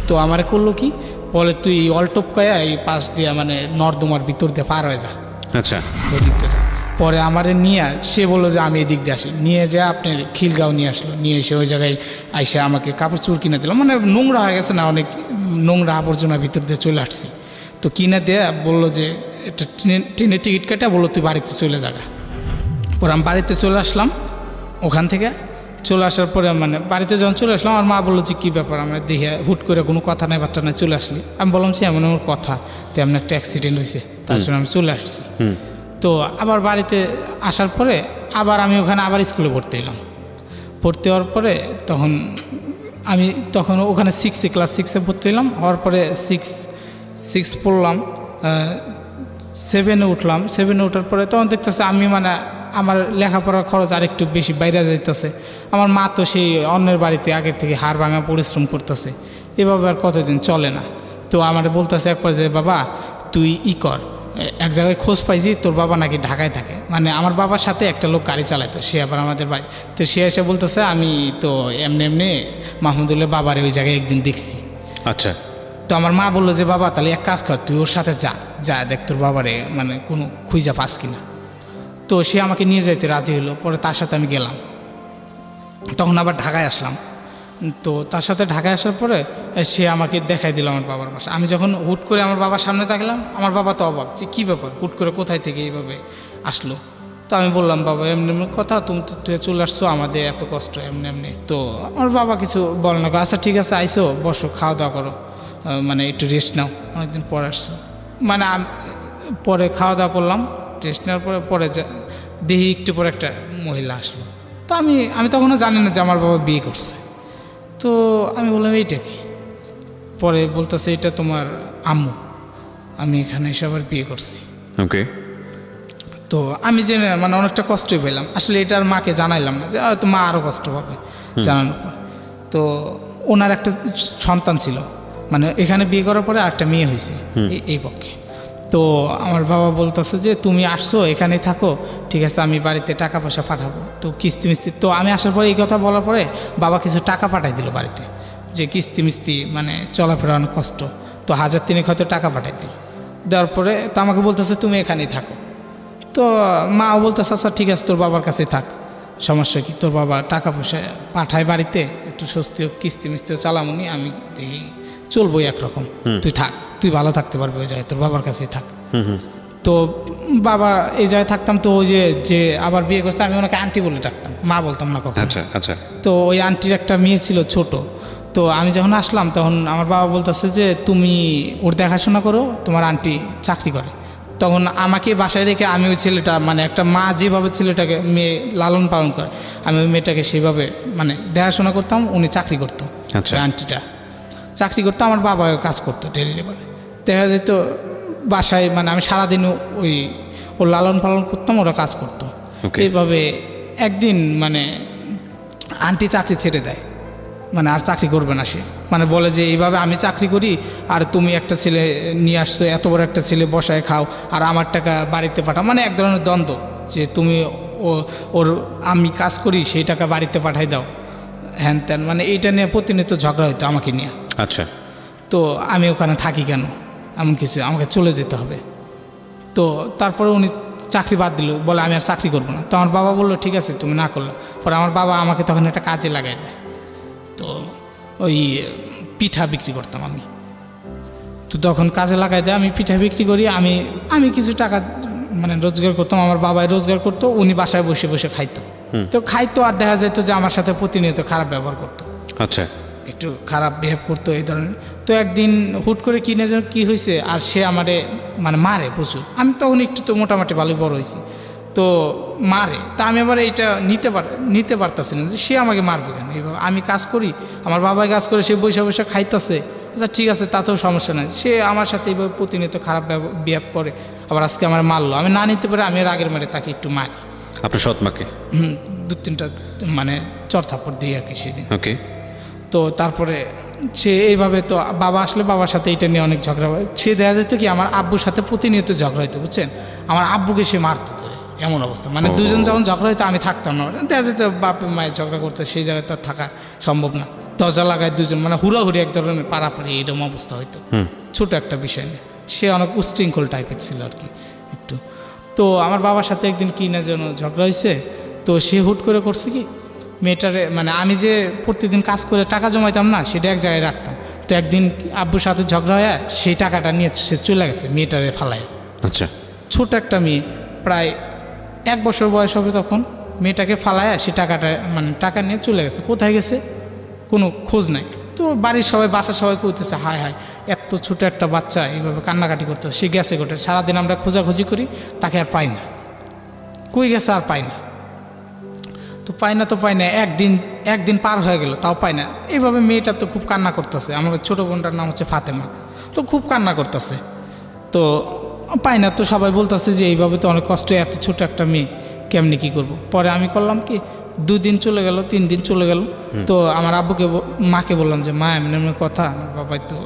তো আমারে করলো কি, বলে তুই অলটপ কয়া এই পাশ দিয়ে মানে নর্দমার ভিতর দিয়ে পার হয়ে যা। আচ্ছা। ওই দিকতে যা। পরে আমারে নিয়ে সে বললো যে আমি এদিক দিয়ে আসি, নিয়ে যা আপনার খিলগাঁও নিয়ে আসলো। নিয়ে এসে ওই জায়গায় আইসা আমাকে কাপড় চুর কিনে দিল, মানে নোংরা হয়ে গেছে না, অনেক নোংরা আবর্জনা ভিতর দিয়ে চলে আসছি। তো কিনে দিয়ে বললো যে একটা ট্রেনের টিকিট কেটে বললো তুই বাড়িতে চলে যাগা। পরে আমি বাড়িতে চলে আসলাম। ওখান থেকে চলে আসার পরে মানে বাড়িতে যখন চলে আসলাম, আমার মা বললো যে কী ব্যাপার, আমরা দেখে হুট করে কোনো কথা নাই বার্তা নাই চলে আসলি। আমি বললাম যে এমন এমন কথা, তেমন একটা অ্যাক্সিডেন্ট হয়েছে, তার জন্য আমি চলে আসছি। তো আবার বাড়িতে আসার পরে আবার আমি ওখানে আবার স্কুলে পড়তে এলাম। পড়তে হওয়ার পরে তখন ওখানে ক্লাস 6-এ ভর্তি হলাম। হওয়ার পরে 6 পড়লাম, 7-এ উঠলাম। 7-এ ওঠার পরে তখন দেখতেছে আমি মানে আমার লেখাপড়ার খরচ আরেকটু বেশি বাইরে যাইতেছে। আমার মা তো সেই অন্যের বাড়িতে আগের থেকে হাড় ভাঙা পরিশ্রম করতেছে, এভাবে আর কতদিন চলে না। তো আমার বলতেছে একবার যে বাবা তুই কর, এক জায়গায় খোঁজ পাইছি তোর বাবা নাকি ঢাকায় থাকে, মানে আমার বাবার সাথে একটা লোক গাড়ি চালাতো, সে আবার আমাদের বাড়ি। তো সে এসে বলতেছে আমি তো এমনি এমনি মাহমুদুল্লাহ বাবারে ওই জায়গায় একদিন দেখছি। আচ্ছা। তো আমার মা বললো যে বাবা তাহলে এক কাজ কর, তুই ওর সাথে যা দেখ তোর বাবারে মানে কোনো খুঁজা পাস কিনা। তো সে আমাকে নিয়ে যাইতে রাজি হলো, পরে তার সাথে আমি গেলাম। তখন আবার ঢাকায় আসলাম। তো তার সাথে ঢাকায় আসার পরে সে আমাকে দেখাই দিল আমার বাবার বাসা। আমি যখন হুট করে আমার বাবার সামনে থাকলাম, আমার বাবা তো অবাক যে কী ব্যাপার, হুট করে কোথায় থেকে এইভাবে আসলো। তো আমি বললাম বাবা এমনি এমনি কথা, তুই চলে আসছো, আমাদের এত কষ্ট এমনি এমনি। তো আমার বাবা কিছু বলে না, আচ্ছা ঠিক আছে আইসো, বসো, খাওয়া দাওয়া করো, মানে একটু রেস্ট নাও, অনেকদিন পরে আসছো। মানে পরে খাওয়া দাওয়া করলাম, রেস্ট নেওয়ার পরে দেখি একটু পরে একটা মহিলা আসলো। তো আমি তখনও জানি না যে আমার বাবা বিয়ে করছে। তো আমি বললাম এইটা কি? পরে বলতেছে এটা তোমার আম্মু, আমি এখানে এসে আবার বিয়ে করছি। ওকে। তো আমি যে মানে অনেকটা কষ্টই পেলাম আসলে, এটার মাকে জানাইলাম না, যে হয়তো মা আরও কষ্ট পাবে জানানোর পর। তো ওনার একটা সন্তান ছিল, মানে এখানে বিয়ে করার পরে আরেকটা মেয়ে হয়েছে এই পক্ষে। তো আমার বাবা বলতেছে যে তুমি আসছো এখানেই থাকো, ঠিক আছে আমি বাড়িতে টাকা পয়সা পাঠাবো। তো কিস্তি মিস্তি, তো আমি আসার পরে এই কথা বলার পরে বাবা কিছু টাকা পাঠাই দিল বাড়িতে, যে কিস্তি মিস্তি মানে চলাফেরা অনেক কষ্ট। তো 1,000 হয়তো টাকা পাঠাই দিল। দেওয়ার পরে তো আমাকে বলতেছে তুমি এখানেই থাকো। তো মাও বলতেছে আচ্ছা ঠিক আছে তোর বাবার কাছেই থাক, সমস্যা কি, তোর বাবা টাকা পয়সা পাঠায় বাড়িতে, একটু স্বস্তি হোক, কিস্তি মিস্তিও চালামুনি, আমি চলবোই একরকম, তুই থাক, তুই ভালো থাকতে পারবি ওই জায়গায়, তোর বাবার কাছেই থাক। তো বাবা এই জায়গায় থাকতাম। তো ওই যে আবার বিয়ে করছে, আমি ওনাকে আন্টি বলে ডাকতাম, মা বলতাম না কখনো। আচ্ছা আচ্ছা। তো ওই আন্টির একটা মেয়ে ছিল ছোট। তো আমি যখন আসলাম তখন আমার বাবা বলতেছে যে তুমি ওর দেখাশোনা করো, তোমার আন্টি চাকরি করে। তখন আমাকে বাসায় রেখে আমি ওই ছেলেটা, মানে একটা মা যেভাবে ছেলেটাকে মেয়ে লালন পালন করে, আমি ওই মেয়েটাকে সেইভাবে মানে দেখাশোনা করতাম। উনি চাকরি করতো, আচ্ছা। ওই আন্টিটা চাকরি করতো, আমার বাবা কাজ করতো ডেলি লেবারে। দেখা যেত বাসায়, মানে আমি সারাদিন ওর লালন পালন করতাম, ওরা কাজ করতো। এইভাবে একদিন মানে আন্টি চাকরি ছেড়ে দেয়, মানে আর চাকরি করবে না সে, মানে বলে যে এইভাবে আমি চাকরি করি আর তুমি একটা ছেলে নিয়ে আসছো, এত বড় একটা ছেলে বসায় খাও আর আমার টাকা বাড়িতে পাঠাও, মানে এক ধরনের দ্বন্দ্ব, যে তুমি ওর আমি কাজ করি সেই টাকা বাড়িতে পাঠাই দাও, হ্যান ত্যান, মানে এইটা নিয়ে প্রতিনিয়ত ঝগড়া হইতো আমাকে নিয়ে। আচ্ছা। তো আমি ওখানে থাকি কেন, এমন কিছু, আমাকে চলে যেতে হবে। তো তারপরে উনি চাকরি বাদ দিল, বলে আমি আর চাকরি করবো না। তো আমার বাবা বললো ঠিক আছে তুমি না করলে। পরে আমার বাবা আমাকে তখন একটা কাজে লাগাই দেয়। তো ওই পিঠা বিক্রি করতাম আমি। তো তখন কাজে লাগাই দেয়, আমি পিঠা বিক্রি করি, আমি কিছু টাকা মানে রোজগার করতাম, আমার বাবাই রোজগার করতো, উনি বাসায় বসে বসে খাইতো। তো খাইতো আর দেখা যেত যে আমার সাথে প্রতিনিয়ত খারাপ ব্যবহার করতো। আচ্ছা। একটু খারাপ বিহেভ করতো এই ধরনের। তো একদিন হুট করে কিনে যেন কী হয়েছে, আর সে আমারে মানে মারে প্রচুর। আমি তখন একটু তো মোটামুটি ভালোই বড় হয়েছি, তো মারে। তা আমি আবার এইটা নিতে পারতাছি না যে সে আমাকে মারবে কেন এইভাবে। আমি কাজ করি, আমার বাবাই কাজ করে, সে বৈশা বৈশা খাইতেছে, আচ্ছা ঠিক আছে তাতেও সমস্যা নাই। সে আমার সাথে এইভাবে প্রতিনিয়ত খারাপ বিহেভ করে, আবার আজকে আমার মারলো। আমি না নিতে পারে আমি রাগের মারে তাকে একটু মারি। আপনার সৎ মাকে? 2-3টা মানে চর থাপ্পড় দিই আর কি সেদিন। ওকে। তো তারপরে সে এইভাবে, তো বাবা আসলে বাবার সাথে এটা নিয়ে অনেক ঝগড়া হয়। সে দেখা যেত কি আমার আব্বুর সাথে প্রতিনিয়ত ঝগড়া হইতো, বুঝছেন, আমার আব্বুকে সে মারতো ধরে, এমন অবস্থা। মানে দুজন যখন ঝগড়া হইতো আমি থাকতাম না, দেখা যেত বাপে মায়ের ঝগড়া করতে, সেই জায়গায় তো থাকা সম্ভব না। দরজা লাগায় দুজন, মানে হুড়াহুড়ি এক ধরনের পাড়াপাড়ি এরকম অবস্থা হইতো, ছোট একটা বিষয় নিয়ে। সে অনেক উশৃঙ্খল টাইপের ছিল আর কি একটু। তো আমার বাবার সাথে একদিন কি না যেন ঝগড়া হয়েছে। তো সে হুট করে করছে কি, মেয়েটারে মানে আমি যে প্রতিদিন কাজ করে টাকা জমাইতাম না, সেটা এক জায়গায় রাখতাম। তো একদিন আব্বুর সাথে ঝগড়া হয়ে সেই টাকাটা নিয়ে সে চলে গেছে মেয়েটারে ফালায়। আচ্ছা। ছোট একটা মেয়ে, প্রায় 1 বছর বয়স হবে তখন, মেয়েটাকে ফালায় সে টাকাটা মানে টাকা নিয়ে চলে গেছে। কোথায় গেছে কোনো খোঁজ নাই। তো বাড়ির সবাই, বাসার সবাই কইতেছে হায় হায়, এত ছোট একটা বাচ্চা এইভাবে কান্নাকাটি করতে, সে গেছে গোটে। সারাদিন আমরা খোঁজাখুঁজি করি, তাকে আর পাই না, কই গেছে আর পাই না। তো পাই না, একদিন পার হয়ে গেল, তাও পাই না। এইভাবে মেয়েটা তো খুব কান্না করতেছে। আমার ছোটো বোনটার নাম হচ্ছে ফাতেমা, তো খুব কান্না করতেছে। তো পাই না, তো সবাই বলতেছে যে এইভাবে তো অনেক কষ্ট, এত ছোট একটা মেয়ে কেমনি কী করব। পরে আমি করলাম কি, 2 দিন চলে গেল, 3 দিন চলে গেল। তো আমার মাকে বললাম যে মা এমন এমন কথা, আমার বাবাই তো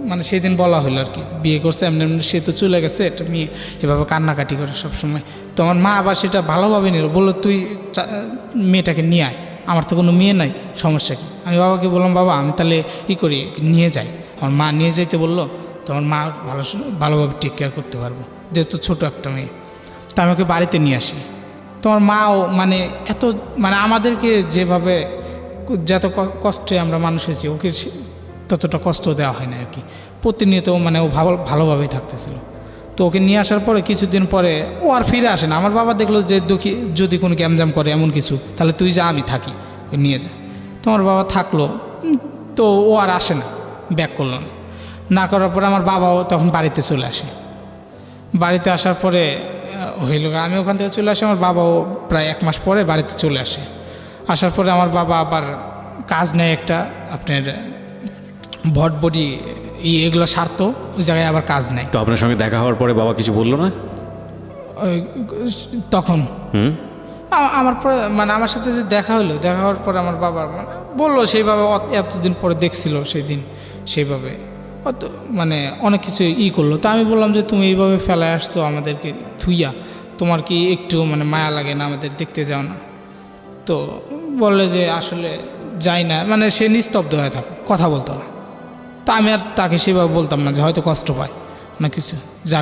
মানে সেদিন বলা হলো আর কি, বিয়ে করছে এমনি এমনি, সে তো চলে গেছে, একটা মেয়ে এভাবে কান্নাকাটি করে সবসময়। তো আমার মা আবার সেটা ভালোভাবে নিল, বললো তুই মেয়েটাকে নিয়ে আয়, আমার তো কোনো মেয়ে নাই, সমস্যা কি। আমি বাবাকে বললাম বাবা আমি তাহলে করি, নিয়ে যাই। আমার মা নিয়ে যাইতে বললো, তো আমার মা ভালোভাবে টেক কেয়ার করতে পারবো, যেহেতু ছোটো একটা মেয়ে। তো আমি ওকে বাড়িতে নিয়ে আসি। তোমার মাও মানে এত মানে আমাদেরকে যেভাবে যত কষ্টে আমরা মানুষ হয়েছি, ওকে ততটা কষ্ট দেওয়া হয় না আর কি। প্রতিনিয়ত মানে ও ভালোভাবেই থাকতেছিল। তো ওকে নিয়ে আসার পরে কিছুদিন পরে ও আর ফিরে আসে না। আমার বাবা দেখলো যে যদি কোনো গ্যামজাম করে এমন কিছু, তাহলে তুই যা, আমি থাকি, ওকে নিয়ে যা। তো আমার বাবা থাকলো, তো ও আর আসে না, ব্যাক করলো না। না করার পরে আমার বাবাও তখন বাড়িতে চলে আসে। বাড়িতে আসার পরে হইল, আমি ওখান থেকে চলে আসি, আমার বাবাও প্রায় 1 মাস পরে বাড়িতে চলে আসে। আসার পরে আমার বাবা আবার কাজ নেয় একটা, আপনার ভটবডি এগুলো সারত, ওই জায়গায় আবার কাজ নেয়। তো আপনার সঙ্গে দেখা হওয়ার পরে বাবা কিছু বললো না তখন? আমার পরে মানে আমার সাথে যে দেখা হলো, দেখা হওয়ার পরে আমার বাবা মানে বললো সেইভাবে এতদিন পরে দেখছিল সেই দিন, সেইভাবে অত মানে অনেক কিছু করলো। তো আমি বললাম যে তুমি এইভাবে ফেলায় আসছো আমাদেরকে থুইয়া, তোমার কি একটু মানে মায়া লাগে না, আমাদের দেখতে যাও না? তো বললে যে আসলে যাই না, মানে সে নিস্তব্ধ হয়ে থাকে, কথা বলতো না। তো আমি আর তাকে সেভাবে বলতাম না যে হয়তো কষ্ট পায় না কিছু, যা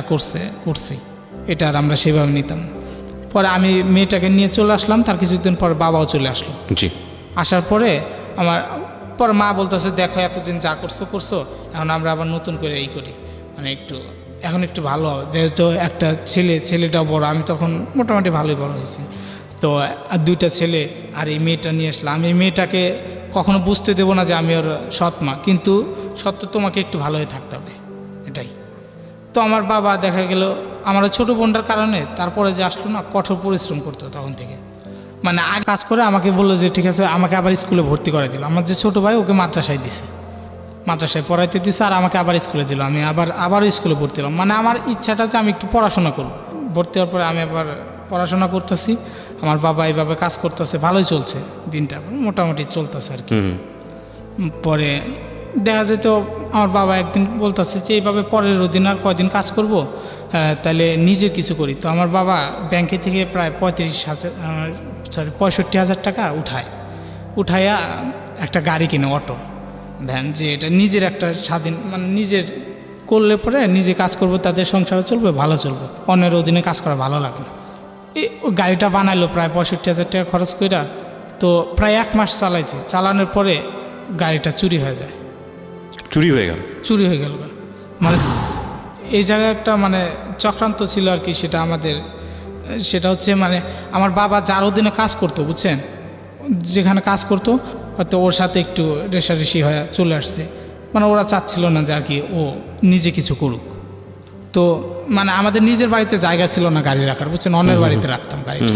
করছে এটা আর আমরা সেভাবে নিতাম না। পরে আমি মেয়েটাকে নিয়ে চলে আসলাম, তার কিছুদিন পরে বাবাও চলে আসলো। জি। আসার পরে আমার পরে মা বলতেছে দেখো এতদিন যা করছো, এখন আমরা আবার নতুন করে করি, মানে এখন একটু ভালো হবে, যেহেতু একটা ছেলেটাও বড়, আমি তখন মোটামুটি ভালোই বড় হয়েছি। তো আর 2টা ছেলে, আর এই মেয়েটা নিয়ে আসলাম। আমি এই মেয়েটাকে কখনো বুঝতে দেবো না যে আমি ওর সৎ মা, কিন্তু সত্য তোমাকে একটু ভালো হয়ে থাকতে হবে, এটাই। তো আমার বাবা দেখা গেল আমার ছোট বোনটার কারণে তারপরে যে আসলো না, কঠোর পরিশ্রম করতো তখন থেকে, মানে আগে কাজ করে আমাকে বললো যে ঠিক আছে, আমাকে আবার স্কুলে ভর্তি করে দিল। আমার যে ছোটো ভাই ওকে মাদ্রাসায় পড়াইতে দিছে, আর আমাকে আবার স্কুলে দিল। আমি আবার স্কুলে ভর্তি হলাম, মানে আমার ইচ্ছাটা যে আমি একটু পড়াশোনা করব। ভর্তি হওয়ার পরে আমি আবার পড়াশোনা করতেছি, আমার বাবা এইভাবে কাজ করতেছে, ভালোই চলছে, দিনটা মোটামুটি চলতেছে আর কি। পরে দেখা যেত আমার বাবা একদিন বলতেছে যে এইভাবে পরের দিন আর কয়দিন কাজ করব, তাহলে নিজের কিছু করি। তো আমার বাবা ব্যাংকে থেকে প্রায় 65,000 টাকা উঠাইয়া একটা গাড়ি কিনে, অটো ভ্যান, যে এটা নিজের একটা স্বাধীন, মানে নিজের করলে পরে নিজে কাজ করবো, তাদের সংসারে চলবে, ভালো চলবে, অন্যের অধীনে কাজ করা ভালো লাগে না। ওই গাড়িটা বানাইলো প্রায় 65,000 টাকা খরচ কইরা। তো প্রায় 1 মাস চালাইছি, চালানোর পরে গাড়িটা চুরি হয়ে যায়। চুরি হয়ে গেল মানে এই জায়গায় একটা মানে চক্রান্ত ছিল আর কি। সেটা হচ্ছে মানে আমার বাবা যার অধীনে কাজ করতো, বুঝছেন, যেখানে কাজ করতো, হয়তো ওর সাথে একটু রেষারেষি হয়ে চলে আসছে। মানে ওরা চাচ্ছিল না যে আর কি ও নিজে কিছু করুক। তো মানে আমাদের নিজের বাড়িতে জায়গা ছিল না গাড়ি রাখার, বুঝছেন, অন্যের বাড়িতে রাখতাম গাড়িটা।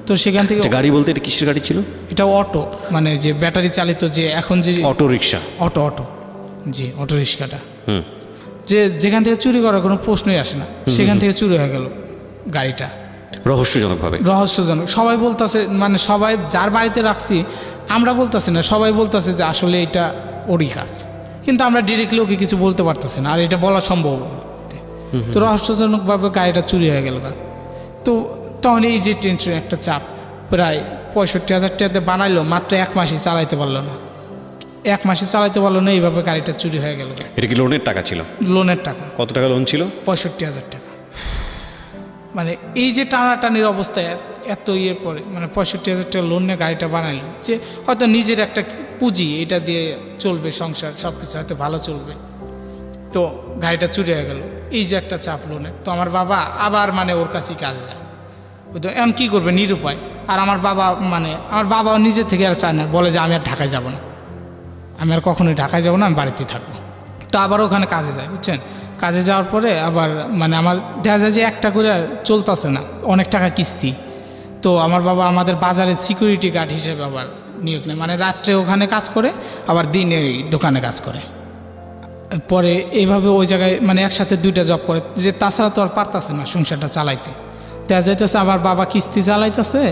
তো সেখান থেকে গাড়ি বলতে এটা কিসের গাড়ি ছিল? এটা অটো, মানে যে ব্যাটারি চালিত, যে এখন যে অটো রিক্সা। অটো জি, অটো রিক্সাটা, যেখান থেকে চুরি করার কোনো প্রশ্নই আসে না, সেখান থেকে চুরি হয়ে গেল গাড়িটা রহস্যজনক। সবাই বলতেছে, মানে সবাই যার বাড়িতে রাখছি আমরা বলতেছি না, সবাই বলতেছে যে আসলে এটা ওরই কাজ, কিন্তু আমরা ডিরেক্টলি ওকে কিছু বলতে পারতেছি না, আর এটা বলা সম্ভব না। তো রহস্যজনকভাবে গাড়িটা চুরি হয়ে গেল। তো তখন এই যে টেনশন, একটা চাপ, প্রায় 65,000 টাকাতে বানাইলো, মাত্র 1 মাসই চালাইতে পারলো না। এইভাবে গাড়িটা চুরি হয়ে গেল। এটা কি লোনের টাকা ছিল? লোনের টাকা। কত টাকা লোন ছিল? 65,000 টাকা। মানে এই যে টানাটানির অবস্থায় এত পরে মানে 65,000 টাকা লোন নিয়ে গাড়িটা বানাইলো, যে হয়তো নিজের একটা পুঁজি, এটা দিয়ে চলবে সংসার, সব কিছু হয়তো ভালো চলবে। তো গাড়িটা চুরি হয়ে গেল, এই যে একটা চাপ লোনের। তো আমার বাবা আবার মানে ওর কাছেই কাজে যায়। ওই তো এমন কী করবে, নিরুপায়। আর আমার বাবাও নিজে থেকে আর চায় না, বলে যে আমি আর ঢাকায় যাব না, আমি আর কখনোই ঢাকায় যাব না, আমি বাড়িতেই থাকবো। তো আবার ওখানে কাজে যায়, বুঝছেন। কাজে যাওয়ার পরে আবার মানে আমার দেখা যায় যে একটা করে চলতেছে না, অনেক টাকা কিস্তি। তো আমার বাবা আমাদের বাজারে সিকিউরিটি গার্ড হিসেবে আবার নিয়োগ নেয়, মানে রাত্রে ওখানে কাজ করে, আবার দিনে ওই দোকানে কাজ করে। পরে এইভাবে ওই জায়গায় মানে একসাথে 2টা জব করে, যে তাছাড়া তো আর পারতেছে না সংসারটা চালাইতে। দেখা যাইতেছে আমার বাবা কিস্তি চালাইতেছে,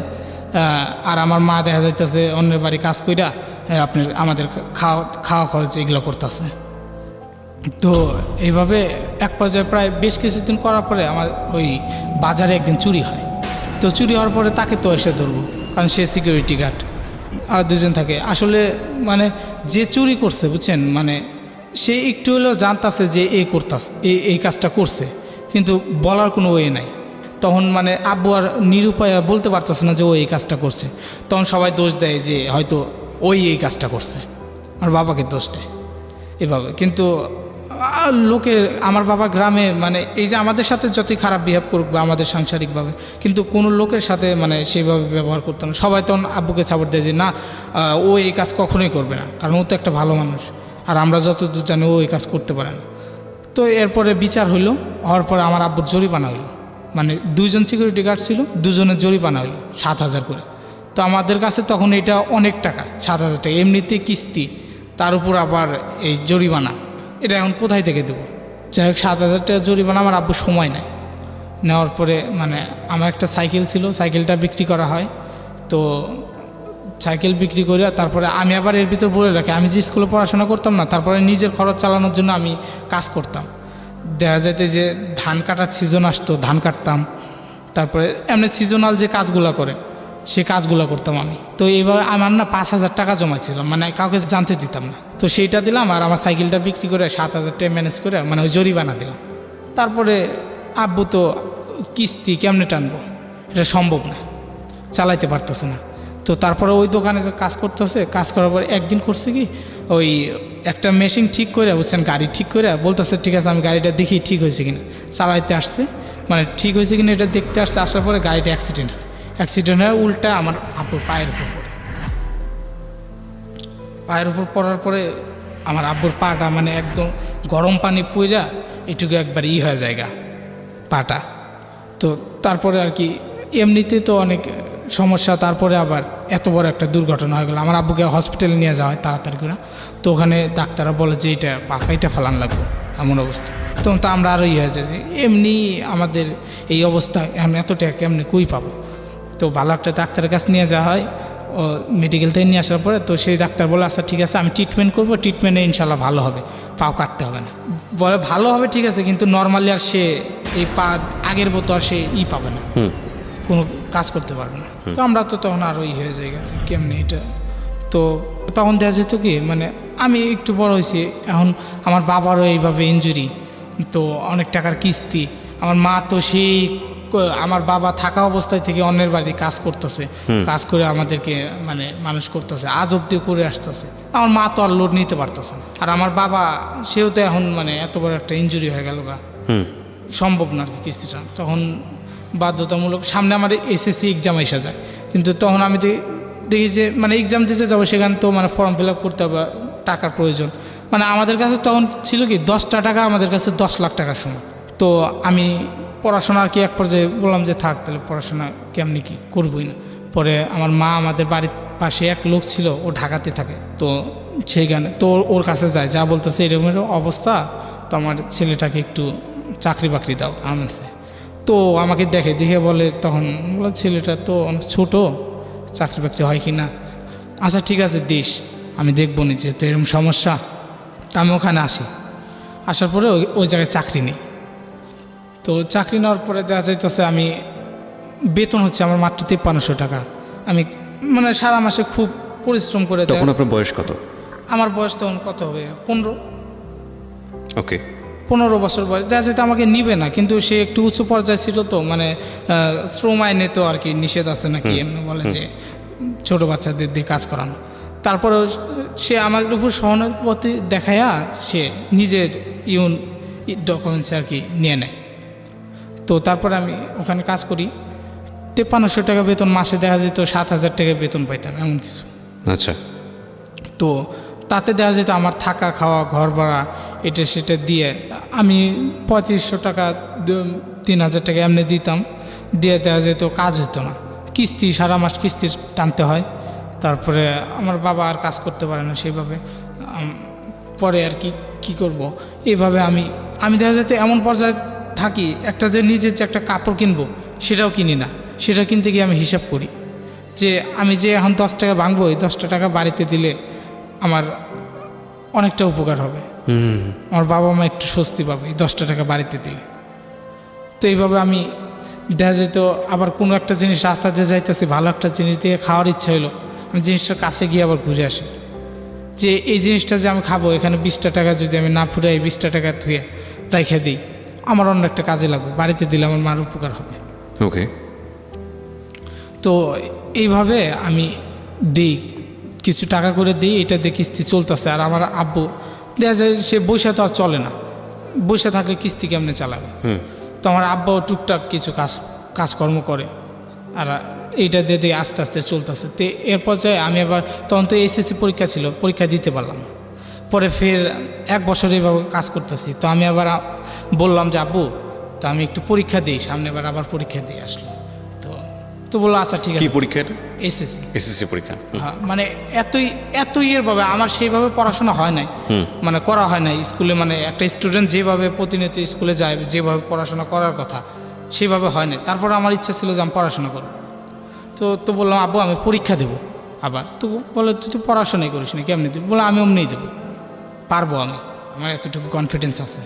আর আমার মা দেখা যাইতেছে অন্যের বাড়ি কাজ কইরা আমাদের খাওয়া খরচ এগুলো করতেছে। তো এইভাবে এক পর্যায়ে প্রায় বেশ কিছুদিন করার পরে আমার ওই বাজারে একদিন চুরি হয়। তো চুরি হওয়ার পরে তাকে তো এসে ধরবো, কারণ সে সিকিউরিটি গার্ড, আর দুজন থাকে। আসলে মানে যে চুরি করছে বুঝছেন, মানে সে একটু হলেও জানতাছে যে করতাছে এই কাজটা করছে, কিন্তু বলার কোনো ওয়ে নাই। তখন মানে আব্বু আর নিরুপায় বলতে পারতেছে না যে ও এই কাজটা করছে। তখন সবাই দোষ দেয় যে হয়তো ওই এই কাজটা করছে, আর বাবাকে দোষ দেয় এভাবে। কিন্তু লোকের, আমার বাবা গ্রামে মানে এই যে আমাদের সাথে যতই খারাপ বিহেভ করুক বা আমাদের সাংসারিকভাবে, কিন্তু কোনো লোকের সাথে মানে সেইভাবে ব্যবহার করতো না। সবাই তখন আব্বুকে সাপোর্ট দেয় যে না, ও এই কাজ কখনোই করবে না, কারণ ও তো একটা ভালো মানুষ, আর আমরা যতদূর জানি ও এই কাজ করতে পারে না। তো এরপরে বিচার হইলো, হওয়ার পরে আমার আব্বুর জরিমানা হইলো, মানে 2 জন সিকিউরিটি গার্ড ছিল, 2 জনের জরিমানা হইলো 7,000 করে। তো আমাদের কাছে তখন এটা অনেক টাকা, 7,000 টাকা এমনিতে কিস্তি, তার উপর আবার এই জরিমানা, এটা এখন কোথায় থেকে দেবো? যাই হোক 7,000 টাকা জরিমানা, আমার আব্বু সময় নেয়। নেওয়ার পরে মানে আমার একটা সাইকেল ছিল, সাইকেলটা বিক্রি করা হয়। তো সাইকেল বিক্রি করে তারপরে আমি আবার এর ভিতর বলে রাখি, আমি যে স্কুলে পড়াশোনা করতাম না, তারপরে নিজের খরচ চালানোর জন্য আমি কাজ করতাম। দেখা যেত যে ধান কাটার সিজন আসতো, ধান কাটতাম, তারপরে এমনি সিজনাল যে কাজগুলো করে সে কাজগুলো করতাম আমি। তো এইভাবে আমার না 5,000 টাকা জমাইছিলাম, মানে কাউকে জানতে দিতাম না। তো সেইটা দিলাম, আর আমার সাইকেলটা বিক্রি করে 7,000 টাকা ম্যানেজ করে মানে ওই জরিমানা দিলাম। তারপরে আব্বু তো কিস্তি কেমনে টানবো, এটা সম্ভব না, চালাইতে পারতেছে না। তো তারপরে ওই দোকানে কাজ করতেছে, কাজ করার পরে একদিন করছে কি, ওই একটা মেশিন ঠিক করে বুঝছেন, গাড়ি ঠিক করে বলতেছে ঠিক আছে আমি গাড়িটা দেখি ঠিক হয়েছে কিনা। চালাইতে আসছে, মানে ঠিক হয়েছে কিনা এটা দেখতে আসছে। আসার পরে গাড়িটা অ্যাক্সিডেন্ট হয়ে উল্টা আমার আব্বুর পায়ের উপর পড়ে। পায়ের উপর পড়ার পরে আমার আব্বুর পাটা মানে একদম গরম পানি পুইরা এটুকু একবার হয়ে জায়গা পাটা। তো তারপরে আর কি এমনিতে তো অনেক সমস্যা, তারপরে আবার এত বড় একটা দুর্ঘটনা হয়ে গেলো। আমার আব্বুকে হসপিটালে নিয়ে যাওয়া হয় তাড়াতাড়ি করে। তো ওখানে ডাক্তাররা বলে যে এটা পাকাইটা ফালান লাগবে, এমন অবস্থা। তখন তো আমরা আরও হয়ে যায় যে এমনি আমাদের এই অবস্থা, এত টাকা কেমনি কই পাবো। তো ভালো একটা ডাক্তারের কাছে নিয়ে যাওয়া হয়, ও মেডিকেল থেকে নিয়ে আসার পরে তো সেই ডাক্তার বলে আচ্ছা ঠিক আছে আমি ট্রিটমেন্ট করবো, ট্রিটমেন্টে ইনশাল্লাহ ভালো হবে, পাও কাটতে হবে না। বলে ভালো হবে ঠিক আছে, কিন্তু নর্মালি আর সে এই পা আগের মতো আর সে পাবে না, কোনো কাজ করতে পারবে না। তো আমরা তো তখন আরও হয়ে যায় গেছে কেমনি এটা। তো তখন দেখা যেত কি মানে আমি একটু বড় হয়েছি, এখন আমার বাবারও এইভাবে ইনজুরি, তো অনেক টাকার কিস্তি। আমার মা তো সেই আমার বাবা থাকা অবস্থায় থেকে অন্যের বাড়ি কাজ করতেছে, কাজ করে আমাদেরকে মানে মানুষ করতেছে, আজ অব্দি করে আসতেছে। আমার মা তো আর লোড নিতে পারতেছে না, আর আমার বাবা সেও তো এখন মানে এত বড় একটা ইনজুরি হয়ে গেল গা, সম্ভব না আর কি কিস্তিটা। তখন বাধ্যতামূলক সামনে আমার এসএসসি এক্সাম এসে যায়, কিন্তু তখন আমি দেখি যে মানে এক্সাম দিতে যাবো, সেখানে তো মানে ফর্ম ফিল আপ করতে হবে, টাকার প্রয়োজন। মানে আমাদের কাছে তখন ছিল কি 10টা টাকা আমাদের কাছে 10 লাখ টাকার সময়। তো আমি পড়াশোনা আর কি এক পর্যায়ে বললাম যে থাক তাহলে পড়াশোনা কেমনি কি করবই না। পরে আমার মা, আমাদের বাড়ির পাশে এক লোক ছিল, ও ঢাকাতে থাকে, তো সেইখানে তো ওর কাছে যায়, যা বলতেছে এরকমের অবস্থা, তো আমার ছেলেটাকে একটু চাকরি বাকরি দাও আনছে। তো আমাকে দেখে বলে, তখন বলে ছেলেটা তো অনেক ছোটো, চাকরি বাকরি হয় কি না। আচ্ছা ঠিক আছে দিস, আমি দেখবো নি, যেহেতু এরকম সমস্যা। তা আমি ওখানে আসি, আসার পরে ওই জায়গায় চাকরি নেই। তো চাকরি নেওয়ার পরে দেখা যাইতেছে আমি বেতন হচ্ছে আমার মাত্র 5300 টাকা। আমি মানে সারা মাসে খুব পরিশ্রম করে। তখন আপনার বয়স কত? আমার বয়স তখন কত হবে, 15। ওকে, 15 বছর বয়স। দেখা যেত আমাকে নিবে না, কিন্তু সে একটু উচ্চ পর্যায়ে ছিল, তো মানে শ্রম আইনে তো আর কি নিষেধ আছে নাকি, এমনি বলে যে ছোটো বাচ্চাদের দিয়ে কাজ করানো। তারপরেও সে আমার উপর সহানুভূতি দেখাইয়া সে নিজের ডকুমেন্টস আর কি নিয়ে নেয়। তো তারপরে আমি ওখানে কাজ করি, 5300 টাকা বেতন, মাসে দেখা যেত 7,000 টাকা বেতন পাইতাম এমন কিছু। আচ্ছা। তো তাতে দেখা যেত আমার থাকা খাওয়া ঘর ভাড়া এটা সেটা দিয়ে আমি 3500 টাকা 3000 টাকা এমনি দিতাম, দিয়ে দেওয়া যেত, কাজ হতো না, কিস্তি সারা মাস কিস্তি টানতে হয়। তারপরে আমার বাবা আর কাজ করতে পারে না সেইভাবে, পরে আর কি করব। এইভাবে আমি দেখা যেত এমন পর্যায়ে থাকি, একটা যে নিজের যে একটা কাপড় কিনবো সেটাও কিনি না, সেটা কিনতে গিয়ে আমি হিসাব করি যে আমি যে এখন 10 টাকা ভাঙবো, এই 10টা টাকা বাড়িতে দিলে আমার অনেকটা উপকার হবে, আমার বাবা মা একটু স্বস্তি পাবে এই 10টা টাকা বাড়িতে দিলে। তো এইভাবে আমি দেখা যেত আবার কোনো একটা জিনিস রাস্তা দিয়ে যাইতেছি, ভালো একটা জিনিস দিয়ে খাওয়ার ইচ্ছা হলো, আমি জিনিসটার কাছে গিয়ে আবার ঘুরে আসি যে এই জিনিসটা যে আমি খাবো, এখানে 20টা টাকা যদি আমি না ফুরাই 20টা টাকা ধুয়ে রেখে দিই, আমার অন্য একটা কাজে লাগবে, বাড়িতে দিলে আমার মার উপকার হবে। ওকে। তো এইভাবে আমি দিই, কিছু টাকা করে দিই, এটা দিয়ে কিস্তি চলতেছে। আর আমার আব্বু দেখা যায় সে বসে তো আর চলে না, বসে থাকলে কিস্তি কেমনে চালাবে। তো আমার আব্বাও টুকটাক কিছু কাজকর্ম করে, আর এইটা দিয়ে দিয়ে আস্তে আস্তে চলতেছে। তো এর পর্যায়ে আমি আবার তখন তো এসএসসি পরীক্ষা ছিল, পরীক্ষা দিতে পারলাম না। পরে ফের 1 বছর এইভাবে কাজ করতেছি। তো আমি আবার বললাম যে আব্বু, তো আমি একটু পরীক্ষা দিই, সামনে বার আবার পরীক্ষা দিয়ে আসলো। তো বললো আচ্ছা ঠিক আছে। কি পরীক্ষা এটা? এসএসসি পরীক্ষা। হ্যাঁ, মানে এতই ভাবে আমার সেইভাবে পড়াশোনা হয় নাই, মানে করা হয় নাই স্কুলে। মানে একটা স্টুডেন্ট যেভাবে প্রতিনিয়ত স্কুলে যায়, যেভাবে পড়াশোনা করার কথা সেভাবে হয় নাই। তারপর আমার ইচ্ছা ছিল যে আমি পড়াশোনা করব। তো বললাম আব্বু আমি পরীক্ষা দেবো আবার। তো বলে তুই তো পড়াশোনাই করিস না, কেমনি দেবো? বলে আমি অমনিই দেবো, পারবো, আমার এতটুকু কনফিডেন্স আছে।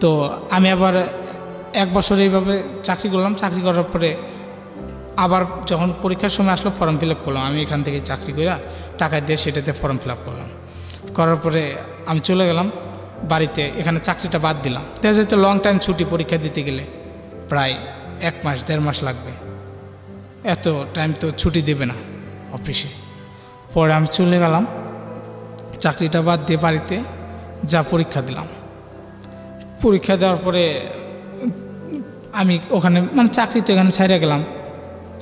তো আমি আবার 1 বছর এইভাবে চাকরি করলাম। চাকরি করার পরে আবার যখন পরীক্ষার সময় আসলো ফর্ম ফিল আপ করলাম। আমি এখান থেকে চাকরি করে টাকা দিয়ে সেটাতে ফর্ম ফিল আপ করলাম। করার পরে আমি চলে গেলাম বাড়িতে, এখানে চাকরিটা বাদ দিলাম। দেখা যেত লং টাইম ছুটি, পরীক্ষা দিতে গেলে প্রায় 1 মাস 1.5 মাস লাগবে, এত টাইম তো ছুটি দেবে না অফিসে। পরে আমি চলে গেলাম চাকরিটা বাদ দিয়ে বাড়িতে যা পরীক্ষা দিলাম। পরীক্ষা দেওয়ার পরে আমি ওখানে মানে চাকরি তো এখানে ছাইড়া গেলাম,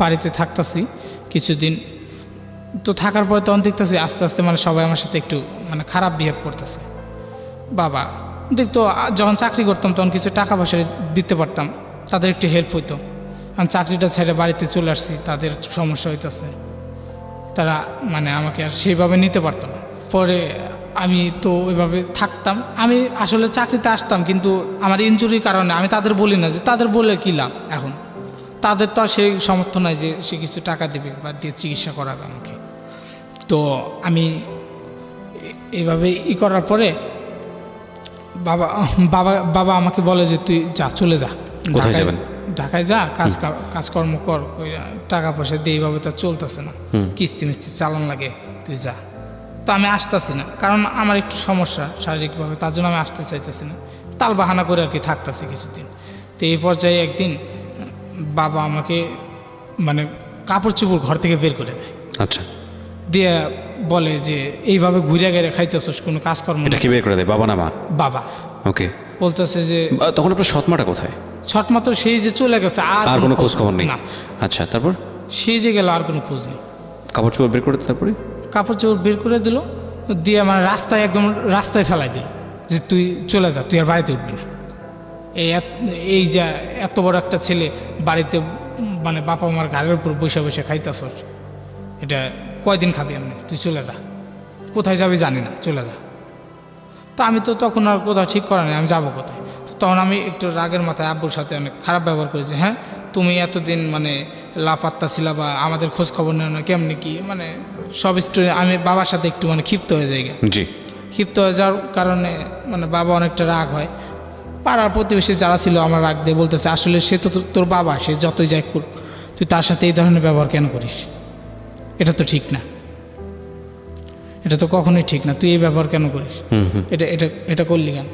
বাড়িতে থাকতেছি কিছুদিন। তো থাকার পরে তখন দেখতেছি আস্তে আস্তে মানে সবাই আমার সাথে একটু মানে খারাপ বিহেভ করতেছে। বাবা দেখতো যখন চাকরি করতাম তখন কিছু টাকা পয়সা দিতে পারতাম, তাদের একটু হেল্প হইতো। আমি চাকরিটা ছেড়ে বাড়িতে চলে আসছি, তাদের সমস্যা হইতেছে, তারা মানে আমাকে আর সেইভাবে নিতে পারতো না। পরে আমি তো ওইভাবে থাকতাম। আমি আসলে চাকরিতে আসতাম, কিন্তু আমার ইনজুরির কারণে আমি তাদের বলি না, যে তাদের বলে কী লাভ, এখন তাদের তো সেই সামর্থ্য নাই যে সে কিছু টাকা দেবে বা দিয়ে চিকিৎসা করাবে আমাকে। তো আমি এইভাবে করার পরে বাবা আমাকে বলে যে তুই যা, চলে যা, কোথায় যাবেন? ঢাকায় যা, কাজকর্ম কর, টাকা পয়সা দিয়ে এইভাবে তো চলতেছে না, কিস্তি মিস্তি চালান লাগে, তুই যা। তো আমি আসতেছি না, কারণ আমার একটু সমস্যা শারীরিকভাবে, তার জন্য আমি আসতে চাইতেছি না। তাল বাহানা করে আর কি থাকতেছি কিছুদিন। তো এই পর্যায়ে একদিন বাবা আমাকে মানে কাপড় চোপড় ঘর থেকে বের করে দেয়। আচ্ছা। দিয়ে বলে যে এইভাবে ঘুরে গেড়ে খাইতেছস, কোনো কাজকর্ম। এটা কি বের করে দেয়, বাবা না মা? বাবা। ওকে। বলতেছে যে তখন আপনার সৎমাটা কোথায়? সৎমা তো সেই যে চলে গেছে, আর কোনো খোঁজ খবর নেই? না। আচ্ছা, তারপর? সেই যে গেল, আর কোনো খোঁজ নেই। কাপড় চোপড় বের করে তারপরে? কাপড় চোপড় বের করে দিল, দিয়ে আমার রাস্তায় একদম রাস্তায় ফেলাই দিল যে তুই চলে যা, তুই আর বাড়িতে উঠবি না। এই যে এত বড় একটা ছেলে বাড়িতে মানে বাবা মার ঘাড়ের উপর বসে বসে খাইতেছস, এটা কয়দিন খাবি এমনি, তুই চলে যা, কোথায় যাবি জানি না, চলে যা। তো আমি তো তখন আর কোথাও ঠিক করা নেই, আমি যাবো কোথায়। তো তখন আমি একটু রাগের মাথায় আব্বুর সাথে অনেক খারাপ ব্যবহার করেছি। হ্যাঁ, তুমি এতদিন মানে লাপাত্তা ছিলা বা আমাদের খোঁজ খবর নেও না, কেমনি কি মানে সব স্টোরি। আমি বাবার সাথে একটু মানে ক্ষিপ্ত হয়ে যাই। জি। ক্ষিপ্ত হয়ে যাওয়ার কারণে মানে বাবা অনেকটা রাগ হয়। পাড়ার প্রতিবেশী যারা ছিল আমার রাগ দিয়ে বলতেছে, আসলে সে তো তোর বাবা, সে যতই যাই করুক, তুই তার সাথে এই ধরনের ব্যবহার কেন করিস? এটা তো ঠিক না, এটা তো কখনোই ঠিক না, তুই এই ব্যবহার কেন করিস? এটা এটা এটা করলি কেন?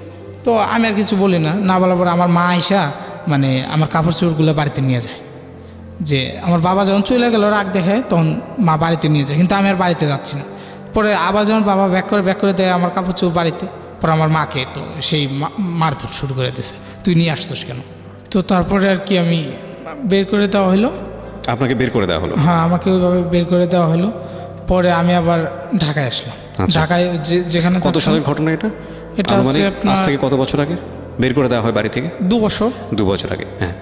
তো আমি আর কিছু বলি না বলার পর আমার মা আইসা মানে আমার কাপড় চোপড়গুলো বাড়িতে নিয়ে যায়। যে আমার বাবা যখন চলে গেল রাগ দেখে, তখন মা বাড়িতে নিয়ে যায়, কিন্তু আমি আর বাড়িতে যাচ্ছি না। পরে আবার যখন বাবা ব্যাক করে দেয় আমার কাপড় চোপড় বাড়িতে, পরে আমার মাকে তো সেই মারধর শুরু করে দিয়েছে, তুই নিয়ে আসছিস কেন? তো তারপরে আর কি আমি বের করে দেওয়া হলো। আপনাকে বের করে দেওয়া হলো? হ্যাঁ, আমাকে ওইভাবে বের করে দেওয়া হলো। পরে আমি আবার ঢাকায় আসলাম। ঢাকায় যেখানে কত সালের ঘটনা এটা? এটা হচ্ছে আজ থেকে কত বছর আগে বের করে দেওয়া হয় বাড়ি থেকে? 2 বছর। 2 বছর আগে। হ্যাঁ।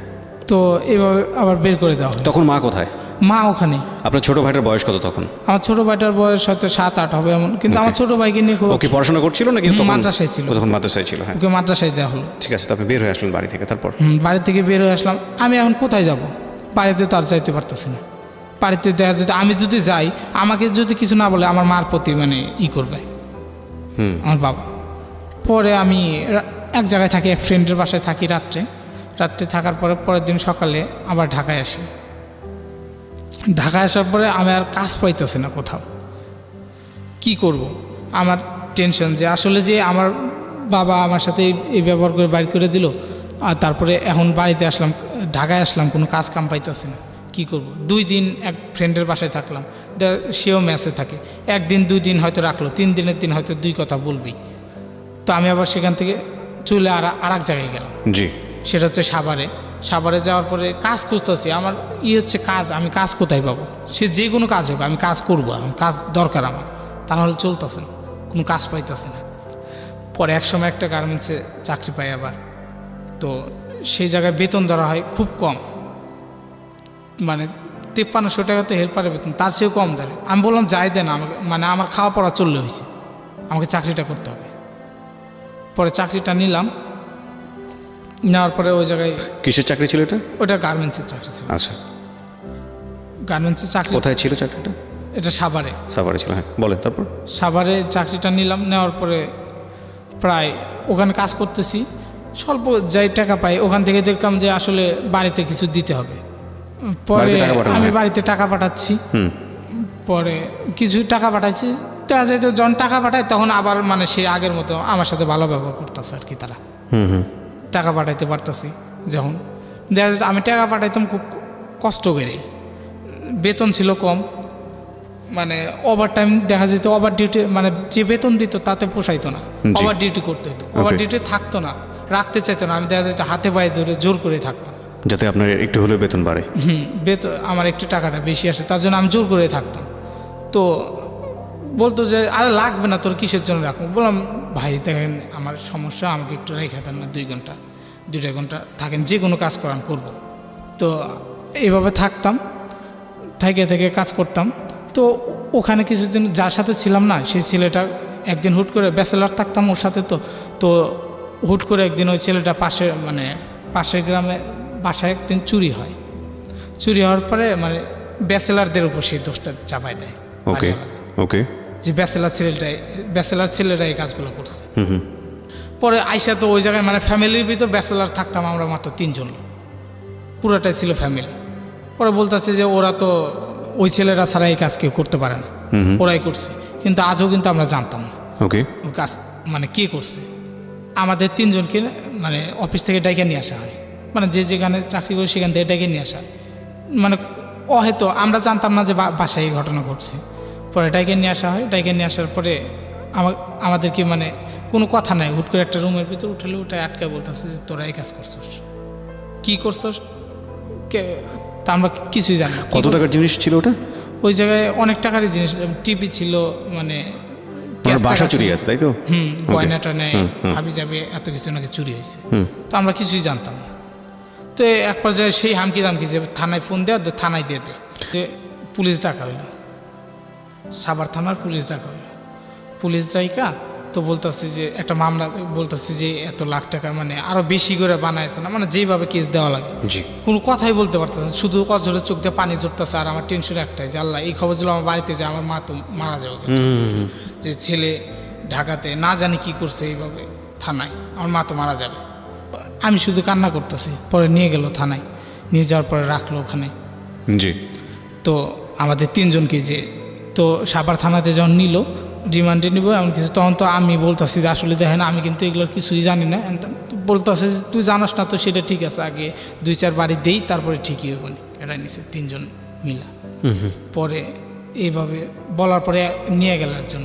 তো এইভাবে আবার বের করে দেওয়া হয়। তখন মা কোথায়? মা ওখানে। আপনার ছোট ভাইটার বয়স কত তখন? আমার ছোট ভাইটার বয়স হয়তো 7-8 হবে এমন, কিন্তু আমার ছোট ভাইকে নিয়ে ওকে পড়াশোনা করছিল নাকি? মাদ্রাসায় ছিল। তখন মাদ্রাসায় ছিল। হ্যাঁ, ওকে মাদ্রাসায় দেওয়া হলো। ঠিক আছে। তো আপনি বের হয়ে আসলেন বাড়ি থেকে, তারপর? বাড়ি থেকে বের হয়ে আসলাম। আমি এখন কোথায় যাব? বাড়িতে তো আর যাইতে পারতেছি না। বাড়িতে দেখা যেত আমি যদি যাই, আমাকে যদি কিছু না বলে আমার মার প্রতি মানে করবে আমার বাবা। পরে আমি এক জায়গায় থাকি, এক ফ্রেন্ডের বাসায় থাকি রাত্রে থাকার পরে পরের দিন সকালে আবার ঢাকায় আসি। ঢাকায় আসার পরে আমি আর কাজ পাইতেছি না কোথাও, কি করব। আমার টেনশন যে আসলে যে আমার বাবা আমার সাথে এই ব্যবহার করে বাইর করে দিল, আর তারপরে এখন বাড়িতে আসলাম, ঢাকায় আসলাম, কোনো কাজ কাম পাইতেছি না, কী করব। 2 দিন এক ফ্রেন্ডের বাসায় থাকলাম, সেও মেসে থাকে, 1 দিন 2 দিন হয়তো রাখলো, 3 দিনের দিন হয়তো 2 কথা বলবি। তো আমি আবার সেখান থেকে চলে আর এক জায়গায় গেলাম, জি, সেটা হচ্ছে সাভারে যাওয়ার পরে কাজ খুঁজতেছি। আমার হচ্ছে কাজ, আমি কাজ কোথায় পাবো? সে যে কোনো কাজ হোক আমি কাজ করবো, আমার কাজ দরকার আমার, তা নাহলে চলতেছে না, কোনো কাজ পাইতেছে না। পরে এক সময় একটা গার্মেন্টসে চাকরি পাই আবার, তো সেই জায়গায় বেতন ধরা হয় খুব কম, মানে 5300 টাকাতে হেল্পারের বেতন, তার চেয়েও কম ধরে। আমি বললাম যাই দেন আমাকে, মানে আমার খাওয়া পড়া চললে হয়েছে, আমাকে চাকরিটা করতে হবে। পরে চাকরিটা নিলাম, নেওয়ার পরে ওই জায়গায়। কিসের চাকরি ছিল এটা? ওটা গার্মেন্টসের চাকরি ছিল। আচ্ছা, গার্মেন্টসের চাকরি। কোথায় ছিল চাকরিটা? এটা সাভারে ছিল, হ্যাঁ বলেন। তারপর সাভারে চাকরিটা নিলাম, নেওয়ার পরে প্রায় ওখানে কাজ করতেছি, স্বল্প যাই টাকা পাই, ওখান থেকে দেখলাম যে আসলে বাড়িতে কিছু দিতে হবে। পরে আমি বাড়িতে টাকা পাঠাচ্ছি, পরে কিছু টাকা পাঠাচ্ছি, দেখা যায় তো যখন টাকা পাঠায় তখন আবার মানে সে আগের মতো আমার সাথে ভালো ব্যবহার করতেছে আর কি। তারা টাকা পাঠাইতে পারতেছি, যখন দেখা যায় আমি টাকা পাঠাইতাম খুব কষ্ট করে, বেতন ছিল কম, মানে ওভার টাইম দেখা যেত, ওভার ডিউটি, মানে যে বেতন দিত তাতে পোষাইতো না, ওভার ডিউটি করতে হতো, ওভার ডিউটি থাকতো না, রাখতে চাইতো না। আমি দেখা যেত হাতে পায়ে ধরে জোর করে থাকতাম, যাতে আপনার একটু হলেও বেতন বাড়ে। বেতন আমার একটু টাকাটা বেশি আসে, তার জন্য আমি জোর করে থাকতাম। তো বলতো যে আরে লাগবে না, তোর কিসের জন্য রাখবো? বললাম ভাই দেখেন আমার সমস্যা, আমাকে একটু রেখে দেন না, 2 ঘন্টা থাকেন, যে কোনো কাজ করান করব। তো এইভাবে থাকতাম, থেকে কাজ করতাম। তো ওখানে কিছুদিন যার সাথে ছিলাম না, সেই ছেলেটা একদিন হুট করে, ব্যাচেলার থাকতাম ওর সাথে, তো হুট করে একদিন ওই ছেলেটা পাশের গ্রামে বাসায় একদিন চুরি হওয়ার পরে মানে ব্যাচেলারদের উপর সেই দোষটা চাপাই দেয়। ওকে, যে ব্যাচেলার ছেলেরা এই কাজগুলো করছে। পরে আইসা তো ওই জায়গায় মানে ফ্যামিলির ভিতর ব্যাচেলার থাকতাম আমরা মাত্র 3 জন, পুরোটাই ছিল ফ্যামিলি। পরে বলতেছে যে ওরা তো ওই ছেলেরা ছাড়া এই কাজ কেউ করতে পারে না, ওরাই করছে। কিন্তু আজও কিন্তু আমরা জানতাম না ওই কাজ মানে কে করছে। আমাদের 3 জনকে মানে অফিস থেকে ডাইকে নিয়ে আসা হয়, মানে যে যেখানে চাকরি করে সেখান থেকে ডাইকে নিয়ে আসা হয়, মানে হয়তো আমরা জানতাম না যে বাসায় এই ঘটনা ঘটছে। পরে ডাইকে নিয়ে আসা হয়, ডাইকে নিয়ে আসার পরে আমাদেরকে মানে কোনো কথা নাই, হুট করে একটা রুমের ভিতর উঠে আটকে বলতেছে যে তোরা এই কাজ করছস, কী করছস, তা আমরা কিছুই জানি না। কত টাকার জিনিস ছিল ওটা? ওই জায়গায় অনেক টাকারই জিনিস, টিভি ছিল, মানে বাসা চুরি আছে, তাই তো? গয়নাটা নেয়, ভাবি যাবে, এত কিছু নাকি চুরি হয়েছে। তো আমরা কিছুই জানতাম না। তো এক পর্যায়ে সেই হামকি দামকি যে থানায় ফোন দেওয়া, থানায় দিয়ে দে, যে পুলিশ ডাকা হইলো, সাভার থানার পুলিশ ডাকা হইলো। পুলিশ ডাইকা তো বলতেছে যে একটা মামলা, বলতেছে যে এত লাখ টাকা মানে আরও বেশি করে বানাইছে না, মানে যেইভাবে কেস দেওয়া লাগে, কোনো কথাই বলতে পারতেছে না, শুধু অজরের চোখ দিয়ে পানি ঝরতেছে। আর আমার টেনশন একটাই যে আল্লাহ, এই খবর ছিল আমার বাড়িতে যে আমার মা তো মারা যাবে, যে ছেলে ঢাকাতে না জানি কি করছে এইভাবে থানায়, আমার মা তো মারা যাবে। আমি শুধু কান্না করতেছি। পরে নিয়ে গেল থানায়, নিয়ে যাওয়ার পরে রাখলো ওখানে। তো আমাদের 3 জনকে যে, তো সাভার থানাতে যখন নিল, রিমান্ডে নিব এমন কিছু, তখন তো আমি বলতেছি যে আসলে দেখেন আমি কিন্তু এগুলোর কিছুই জানি না। বলতেছে যে তুই জানাস না তো, সেটা ঠিক আছে, আগে 2-4 বাড়ি দেই, তারপরে ঠিকই হইব নি। এটা নিছে 3 জন মিলা। পরে এইভাবে বলার পরে নিয়ে গেল একজন,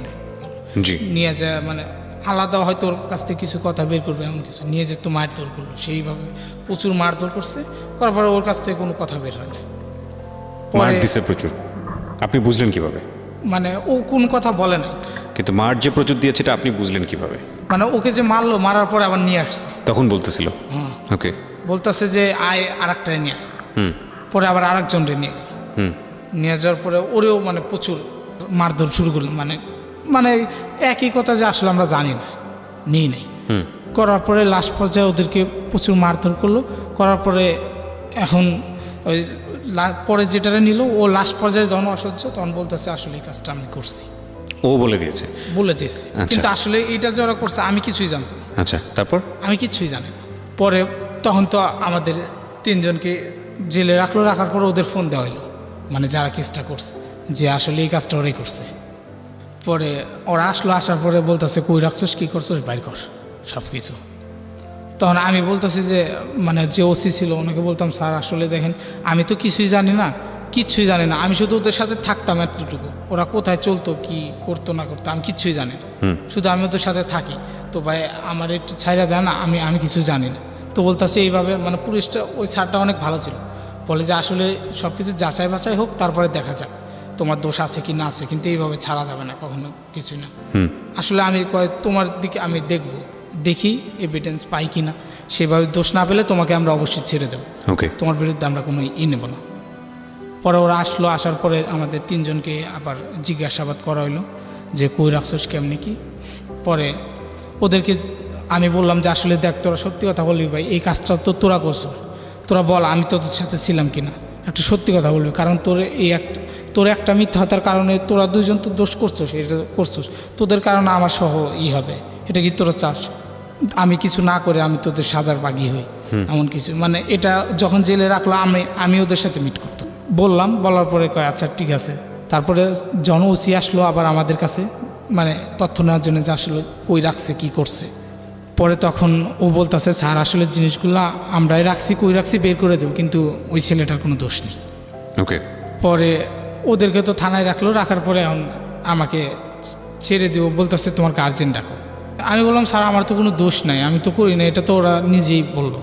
নিয়ে যায় মানে আলাদা হয়তো ওর কাছ থেকে কিছু কথা বের করবে এমন কিছু, নিয়ে যেত মারধর করলো, সেইভাবে প্রচুর মারধর করছে। করার পরে ওর কাছ থেকে কোনো কথা বের হয় না। পরে প্রচুর, আপনি বুঝলেন কিভাবে? মানে ও কোন কথা বলে নাই, কিন্তু মার যে প্রচুর দিয়েছে এটা আপনি বুঝলেন কিভাবে? মানে ওকে যে মারলো, মারার পরে আবার নিয়ে আসছে, তখন বলতেছিল ওকে, বলতেছে যে আয় আরেকটায় নিয়ে। পরে আবার আরেকজন নিয়ে গেল, নিয়ে যাওয়ার পরে ওরেও মানে প্রচুর মারধর শুরু করলো, মানে একই কথা যে আসলে আমরা জানি না, নিই নাই। করার পরে লাস্ট পর্যায়ে ওদেরকে প্রচুর মারধর করলো। করার পরে এখন ওই পরে যেটা নিল, ও লাস্ট পর্যায়ে যখন অসহ্য, তখন বলতেছে আসলে এই কাজটা আমি করছি। ও বলে দিয়েছে? বলে দিয়েছে, আচ্ছা। কিন্তু আসলে এটা যে ওরা করছে আমি কিছুই জানতাম না। আচ্ছা, তারপর? আমি কিচ্ছুই জানি না। পরে তখন তো আমাদের তিনজনকে জেলে রাখলো, রাখার পরে ওদের ফোন দেওয়া হলো, মানে যারা কেসটা করছে, যে আসলে এই কাজটা ওরাই করছে। পরে ওরা আসলো, আসার পরে বলতেছে কই রাখছোস, কী করছোস, বাইর কর সব কিছু। তখন আমি বলতেছি যে মানে যে ওসি ছিল ওনাকে বলতাম, স্যার আসলে দেখেন আমি তো কিছুই জানি না, কিচ্ছুই জানি না, আমি শুধু ওদের সাথে থাকতাম এতটুকু, ওরা কোথায় চলতো কি করতো না করতো আমি কিচ্ছুই জানি না, শুধু আমি ওদের সাথে থাকি। তো ভাই আমার একটু ছাইরা দেয় না, আমি কিছু জানি না। তো বলতেছে এইভাবে, মানে পুলিশটা ওই স্যারটা অনেক ভালো ছিল, বলে যে আসলে সব কিছু যাচাই বাছাই হোক, তারপরে দেখা যাক তোমার দোষ আছে কি না আছে, কিন্তু এইভাবে ছাড়া যাবে না কখনো, কিছুই না। আসলে আমি তোমার দিকে আমি দেখি এভিডেন্স পাই কি না, সেভাবে দোষ না পেলে তোমাকে আমরা অবশ্যই ছেড়ে দেবো, ওকে। তোমার বিরুদ্ধে আমরা কোনো নেব না। পরে ওরা আসলো, আসার পরে আমাদের তিনজনকে আবার জিজ্ঞাসাবাদ করা হইলো যে কই রাখছোস কেমনি কি। পরে ওদেরকে আমি বললাম যে আসলে দেখ তোরা সত্যি কথা বলবি ভাই, এই কাজটা তো তোরা করছো, তোরা বল আমি তোদের সাথে ছিলাম কিনা, একটা সত্যি কথা বলবি, কারণ তোর একটা মিথ্যাতার কারণে তোরা দুইজন তো দোষ করছোস, এটা করছোস, তোদের কারণে আমার সহ হবে, এটা কি তোরা চাস আমি কিছু না করে আমি তোদের সাজার বাগি হই, এমন কিছু, মানে এটা যখন জেলে রাখলো আমি ওদের সাথে মিট করতাম। বলার পরে কয় আচ্ছা ঠিক আছে। তারপরে ওসি আসলো আবার আমাদের কাছে, মানে তথ্য নেওয়ার জন্য যে আসলে কই রাখছে কি করছে। পরে তখন ও বলতেছে স্যার আসলে জিনিসগুলো আমরাই রাখছি, কই রাখছি বের করে দেবো, কিন্তু ওই ছেলেটার কোনো দোষ নেই। ওকে। পরে ওদেরকে তো থানায় রাখলো, রাখার পরে এখন আমাকে ছেড়ে দিও, বলতেছে তোমার গার্জেন ডাকো। আমি বললাম স্যার আমার তো কোনো দোষ নাই, আমি তো করি না, এটা তো ওরা নিজেই বললো,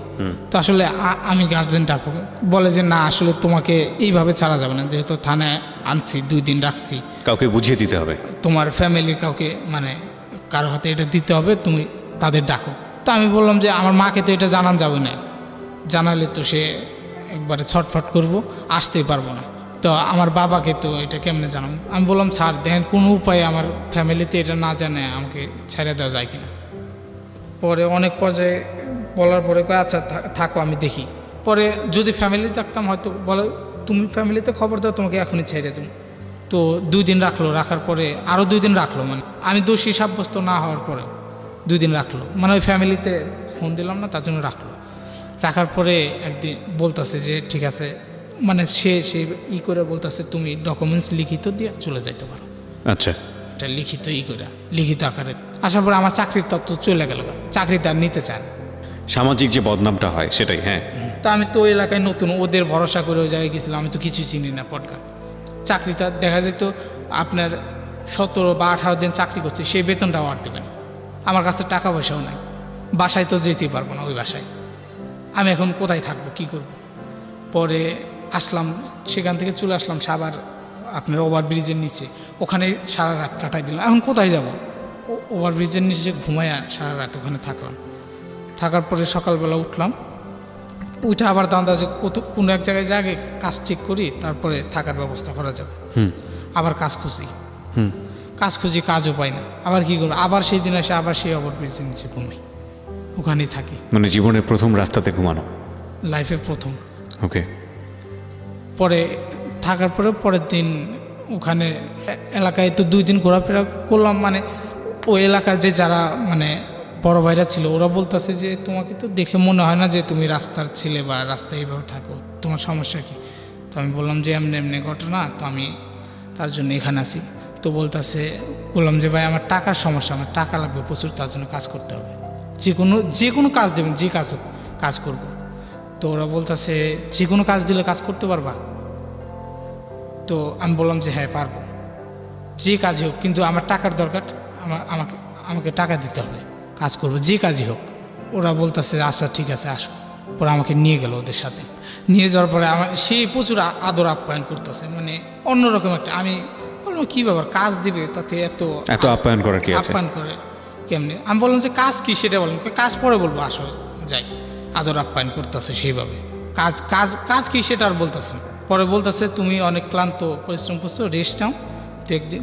তো আসলে আমি গার্জেন ডাকো। বলে যে না আসলে তোমাকে এইভাবে ছাড়া যাবে না, যেহেতু থানায় আনছি 2 দিন রাখছি, কাউকে বুঝিয়ে দিতে হবে, তোমার ফ্যামিলির কাউকে মানে কারো হাতে এটা দিতে হবে, তুমি তাদের ডাকো। তো আমি বললাম যে আমার মাকে তো এটা জানান যাবে না, জানালে তো সে একবারে ছটফট করবো, আসতেই পারবো না, তো আমার বাবাকে তো এটা কেমনে জানাবো। আমি বললাম স্যার দেখেন কোনো উপায়ে আমার ফ্যামিলিতে এটা না জানে আমাকে ছেড়ে দেওয়া যায় কিনা। পরে অনেক পর্যায়ে বলার পরে কয় আচ্ছা থাকো আমি দেখি। পরে যদি ফ্যামিলি থাকতাম হয়তো বলে তুমি ফ্যামিলিতে খবর দাও, তোমাকে এখনই ছেড়ে দেবো। তো 2 দিন রাখলো, রাখার পরে আরও 2 দিন রাখলো, মানে আমি দোষী সাব্যস্ত না হওয়ার পরেও 2 দিন রাখলো, মানে ওই ফ্যামিলিতে ফোন দিলাম না তার জন্য রাখলো। রাখার পরে একদিন বলতেছে যে ঠিক আছে, মানে সে করে বলতেছে তুমি ডকুমেন্টস লিখিত দিয়ে চলে যাইতে পারো। আচ্ছা। এটা লিখিত করে লিখিত আকারে আসার পরে আমার চাকরির তত্ত্ব চলে গেল, চাকরিটা আর নিতে চায় না। সামাজিক যে বদনামটা হয় সেটাই। হ্যাঁ। তা আমি তো ওই এলাকায় নতুন, ওদের ভরসা করে ওই জায়গায় গেছিলাম, আমি তো কিছুই চিনি না পটকার। চাকরিটা দেখা যেত আপনার 17 বা 18 দিন চাকরি করছে, সেই বেতনটাও আর দেবে না, আমার কাছে টাকা পয়সাও নাই, বাসায় তো যেতেই পারবো না, ওই বাসায় আমি এখন কোথায় থাকবো কী করব। পরে আসলাম, সেখান থেকে চলে আসলাম সাভার আপনার ওভারব্রিজের নিচে, ওখানে সারা রাত কাটাই দিলাম। এখন কোথায় যাব, ওভারব্রিজের নিচে ঘুমাইয়া সারা রাত ওখানে থাকলাম। থাকার পরে সকালবেলা উঠলাম, ওইটা আবার দান্দা যে কোনো এক জায়গায় কাজ ঠিক করি, তারপরে থাকার ব্যবস্থা করা যাবে। আবার কাজ খুঁজি, কাজও পাই না, আবার কী করবো, আবার সেই দিন এসে আবার সেই ওভারব্রিজের নিচে ঘুমাই, ওখানেই থাকি। মানে জীবনের প্রথম রাস্তাতে ঘুমানো, লাইফে প্রথম। ওকে। পরে থাকার পরে পরের দিন ওখানে এলাকায় তো 2 দিন ঘোরাফেরা করলাম, মানে ওই এলাকার যে যারা মানে বড় ভাইরা ছিল ওরা বলতেছে যে তোমাকে তো দেখে মনে হয় না যে তুমি রাস্তার ছেলে বা রাস্তায় এইভাবে থাকো, তোমার সমস্যা কি। তো আমি বললাম যে এমনি ঘটনা, তো আমি তার জন্য এখানে আসি। তো বললাম যে ভাই আমার টাকার সমস্যা, আমার টাকা লাগবে প্রচুর, তার জন্য কাজ করতে হবে, যে কোনো কাজ দেবেন, যে কাজ হোক কাজ করব। তো ওরা বলতেছে যে কোনো কাজ দিলে কাজ করতে পারবা। তো আমি বললাম যে হ্যাঁ পারবো, যে কাজই হোক, কিন্তু আমার টাকার দরকার, আমাকে টাকা দিতে হবে, কাজ করবো যে কাজই হোক। ওরা বলতেছে আচ্ছা ঠিক আছে আসো। পরে আমাকে নিয়ে গেল ওদের সাথে, নিয়ে যাওয়ার পরে আমার সেই প্রচুর আদর আপ্যায়ন করতেছে, মানে অন্যরকম একটা। আমি বললাম কী ব্যাপার, কাজ দিবে তাতে এত আপ্যায়ন করার কি আছে, আপ্যায়ন করে কেমনি। আমি বললাম যে কাজ কি সেটা বললাম, কাজ পরে বলবো আসো যাই। আদর আপ্যায়ন করতেছে সেইভাবে, কাজ কি সেটা আর বলতেছে। পরে বলতেছে তুমি অনেক ক্লান্ত পরিশ্রম করছো, রেস্ট নাও, তো একদিন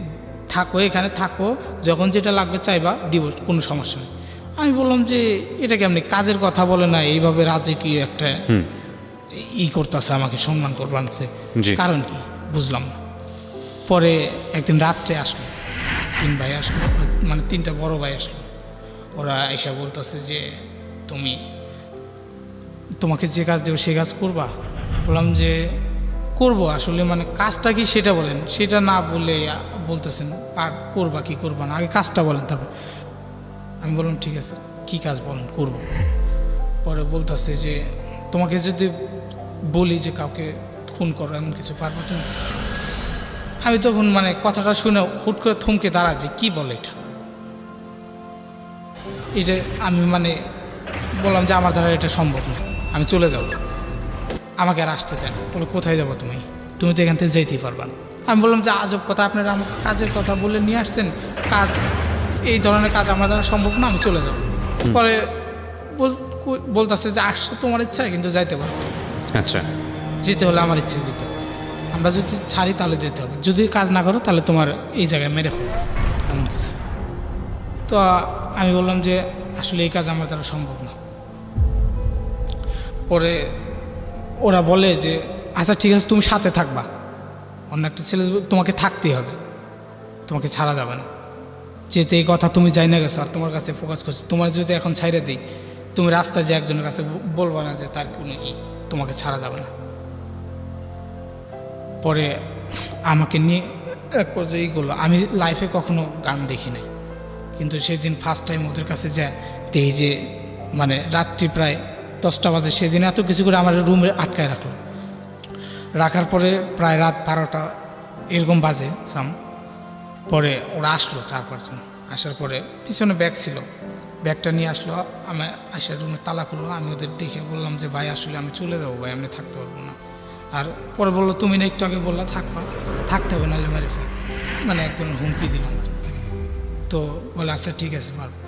থাকো এখানে থাকো, যখন যেটা লাগবে চাইবা দিব, কোনো সমস্যা নেই। আমি বললাম যে এটা কেমনি, কাজের কথা বলে না, এইভাবে রাজকীয় একটা করতেছে, আমাকে সম্মান করবানছে, কারণ কি বুঝলাম না। পরে একদিন রাত্রে আসলো, তিন ভাই আসলো, মানে তিনটা বড় ভাই আসলো। ওরা এসে বলতেছে যে তোমাকে যে কাজ দেবো সেই কাজ করবা। বললাম যে করবো, আসলে মানে কাজটা কি সেটা বলেন, সেটা না বলে বলতেছেন আর করবা কি করবা না, আগে কাজটা বলেন তারপর। আমি বললাম ঠিক আছে কি কাজ বলেন করবো। পরে বলতেছে যে তোমাকে যদি বলি যে কাউকে খুন করো এমন কিছু পারবো তুমি? আমি তখন মানে কথাটা শুনে হুট করে থমকে দাঁড়াচ্ছি, কি বলে এটা আমি মানে বললাম যে আমার দ্বারা এটা সম্ভব না, আমি চলে যাব, আমাকে আর আসতে দেন। বলে কোথায় যাবো তুমি তো এখান থেকে যেতেই পারবা না। আমি বললাম যে আজব কথা, আপনারা আমাকে কাজের কথা বলে নিয়ে আসছেন, কাজ এই ধরনের কাজ আমার দ্বারা সম্ভব না, আমি চলে যাব। পরে বলতেছে যে আসছো তোমার ইচ্ছা কিন্তু যাইতে পারবো। আচ্ছা, যেতে হলে আমার ইচ্ছায় যেতে হবে, আমরা যদি ছাড়ি তাহলে যেতে হবে, যদি কাজ না করো তাহলে তোমার এই জায়গায় মেরে ফেলবো এমন কিছু। তো আমি বললাম যে আসলে এই কাজ আমার দ্বারা সম্ভব না। পরে ওরা বলে যে আচ্ছা ঠিক আছে তুমি সাথে থাকবা, অন্য একটা ছেলে তোমাকে থাকতেই হবে, তোমাকে ছাড়া যাবে না, যেহেতু এই কথা তুমি যাই না গেছো আর তোমার কাছে ফোকাস করছো, তোমার যদি এখন ছাইড়ে দিই তুমি রাস্তায় যে একজনের কাছে বলবা না যে তার কোনো তোমাকে ছাড়া যাবে না। পরে আমাকে নিয়ে এক পর্যায়ে এইগুলো, আমি লাইফে কখনো গান দেখি নাই, কিন্তু সেদিন ফার্স্ট টাইম ওদের কাছে যায় দেখি যে মানে রাত্রি প্রায় 10টা বাজে, সেদিন এত কিছু করে আমার রুমে আটকায় রাখার পরে প্রায় রাত 12টা এরকম বাজে সাম। পরে ওরা আসলো 4-5 জন, আসার পরে পিছনে ব্যাগ ছিল, ব্যাগটা নিয়ে আসলো, আমি আসার রুমে তালা খুললো। আমি ওদের দেখে বললাম যে ভাই আসলে আমি চলে যাবো ভাই, আমি থাকতে পারবো না। আর পরে বললো তুমি না একটু আগে বললা থাকতে হবে নাহলে মেরে ফেল, মানে একদম হুমকি দিল আমার। তো বলে আচ্ছা ঠিক আছে পারবো।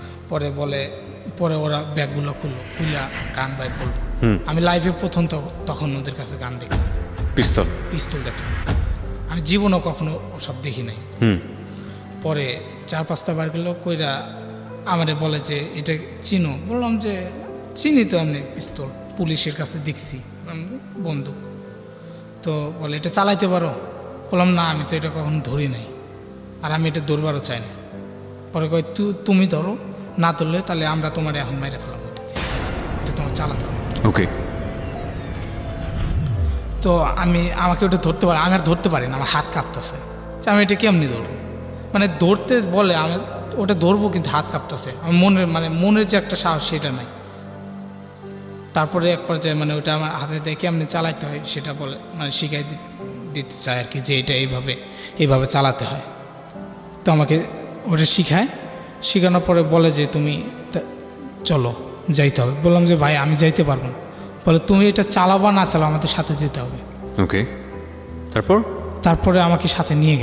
পরে ওরা ব্যাগগুলো খুলে গান বাইর করলো। আমি লাইভে প্রথম তখন ওদের কাছে গান দেখলাম, পিস্তল দেখলাম, আমি জীবনও কখনো ওসব দেখি নাই। পরে 4-5টা বার গেল কইরা আমারে বলে যে এটা চিনো? বললাম যে চিনি তো, এমনি পিস্তল পুলিশের কাছে দেখছি বন্দুক। তো বলে এটা চালাইতে পারো? বললাম না আমি তো এটা কখনো ধরি নাই আর আমি এটা ধরবারও চাই না। পরে কয় তুমি ধরো, না ধরলে তাহলে আমরা তোমার এখন মেরে ফেলাম, এটা তোমার চালাতে হবে। ওকে। তো আমাকে ওটা ধরতে পারি, আমি আর ধরতে পারি না, আমার হাত কাঁপতেছে, আমি এটা কেমনি ধরবো, মানে ধরতে বলে আমি ওটা ধরবো কিন্তু হাত কাঁপতেছে, আমার মনের যে একটা সাহস সেটা নাই। তারপরে এক পর্যায়ে মানে ওটা আমার হাতে দিয়ে কেমনি চালাইতে হয় সেটা বলে মানে শিখাই দিতে চায় আর কি, যে এটা এইভাবে চালাতে হয়। তো আমাকে ওটা শেখানোর পরে বলে যে তুমি চলো যাইতে হবে। বললাম যে ভাই আমি যাইতে পারবো না। বলে তুমি এটা চালাবা না চালাও আমাদের সাথে যেতে হবে। ওকে। তারপরে আমাকে সাথে নিয়ে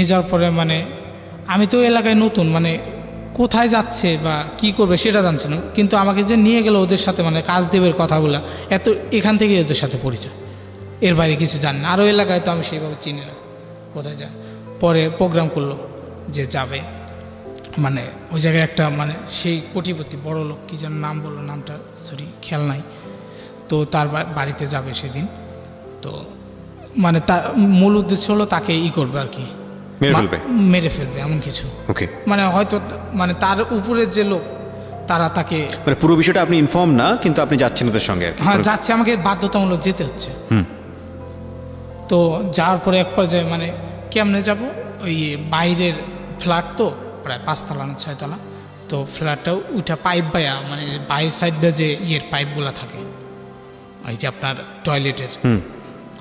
যাওয়ার পরে মানে আমি তো এলাকায় নতুন, মানে কোথায় যাচ্ছে বা কি করবে সেটা জানছে না, কিন্তু আমাকে যে নিয়ে গেল ওদের সাথে মানে কাজ দেবের কথাগুলো এত এখান থেকে ওদের সাথে পরিচয়, এর বাইরে কিছু জানি না। আরও এলাকায় তো আমি সেইভাবে চিনি না কোথায় যায়। পরে প্রোগ্রাম করলো যে যাবে, মানে ওই জায়গায় একটা মানে সেই কোটিপতি বড় লোক কী যেন নাম বললো, নামটা খেয়াল নাই। তো তার বাড়িতে যাবে সেদিন। তো মানে তার মূল উদ্দেশ্য হলো তাকে করবে আর কি, মেরে ফেলবে এমন কিছু। ওকে। মানে হয়তো মানে তার উপরের যে লোক তারা তাকে, মানে পুরো বিষয়টা আপনি ইনফর্ম না, কিন্তু আপনি যাচ্ছেন ওদের সঙ্গে আর কি? হ্যাঁ যাচ্ছে, আমাকে বাধ্যতামূলক যেতে হচ্ছে। তো যাওয়ার পরে এক পর্যায়ে মানে কেমনে যাব, ওই বাইরের ফ্ল্যাট তো প্রায় 5তলা না 6তলা, তো ফ্ল্যাটটা উঠা পাইপ বায়া মানে বাইরের সাইডটা যে পাইপগুলো থাকে ওই যে আপনার টয়লেটের,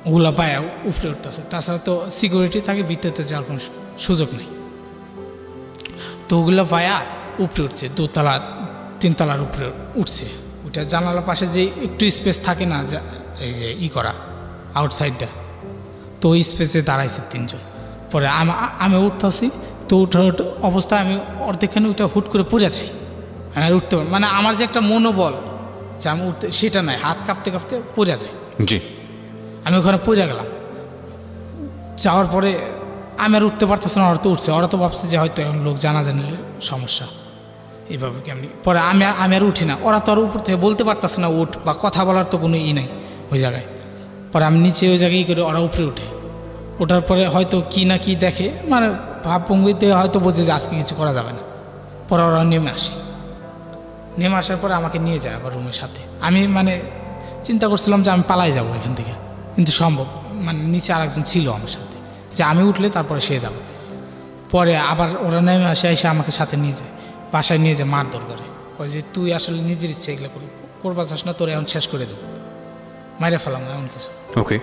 ওগুলো পায়া উপরে উঠতেছে। তাছাড়া তো সিকিউরিটি থাকে, ভিতরে যাওয়ার কোনো সুযোগ নেই। তো ওগুলো পায়া উপরে উঠছে, 2তলা 3তলার উপরে উঠছে। ওইটা জানালার পাশে যে একটু স্পেস থাকে না, এই যে করা আউটসাইডটা, তো ওই স্পেসে দাঁড়াইছে 3জন। পরে আমি উঠতেছি, তো উঠার অবস্থায় আমি অর্ধেকখানে ওইটা হুট করে পড়ে যাই, আমি আর উঠতে পারি মানে আমার যে একটা মনোবল যে আমি উঠতে সেটা নাই, হাত কাঁপতে কাঁপতে পড়ে যায়। জি। আমি ওখানে পড়ে গেলাম। যাওয়ার পরে আমি আর উঠতে পারতেছি না, ওরা তো উঠছে, ওরা তো ভাবছে যে হয়তো এখন লোক জানা সমস্যা এইভাবে কেমনি। পরে আমি আর উঠি না, ওরা তো আর উপর থেকে বলতে পারতেছে না উঠ, বা কথা বলার তো কোনো নেই ওই জায়গায়। পরে আমি নিচে ওই জায়গায় করে ওরা উপরে ওঠার পরে হয়তো কি না কি দেখে, মানে ভাবভঙ্গিতে হয়তো বোঝে যে আজকে কিছু করা যাবে না। পরে ওরা নেমে আসে, নেমে আসার পরে আমাকে নিয়ে যায় আবার রুমের সাথে। আমি মানে চিন্তা করছিলাম যে আমি পালাই যাব এখান থেকে, কিন্তু সম্ভব মানে নিচে আরেকজন ছিল আমার সাথে, যে আমি উঠলে তারপরে সে যাবে। পরে আবার ওরা নেমে আসে, এসে আমাকে সাথে নিয়ে যায়, বাসায় নিয়ে যায় মারধর করে, কয় যে তুই আসলে নিজের ইচ্ছে এগুলো করবা চাস না, তোর এখন শেষ করে দেবো, মাইরে ফেলাম এমন কিছু। ওকে।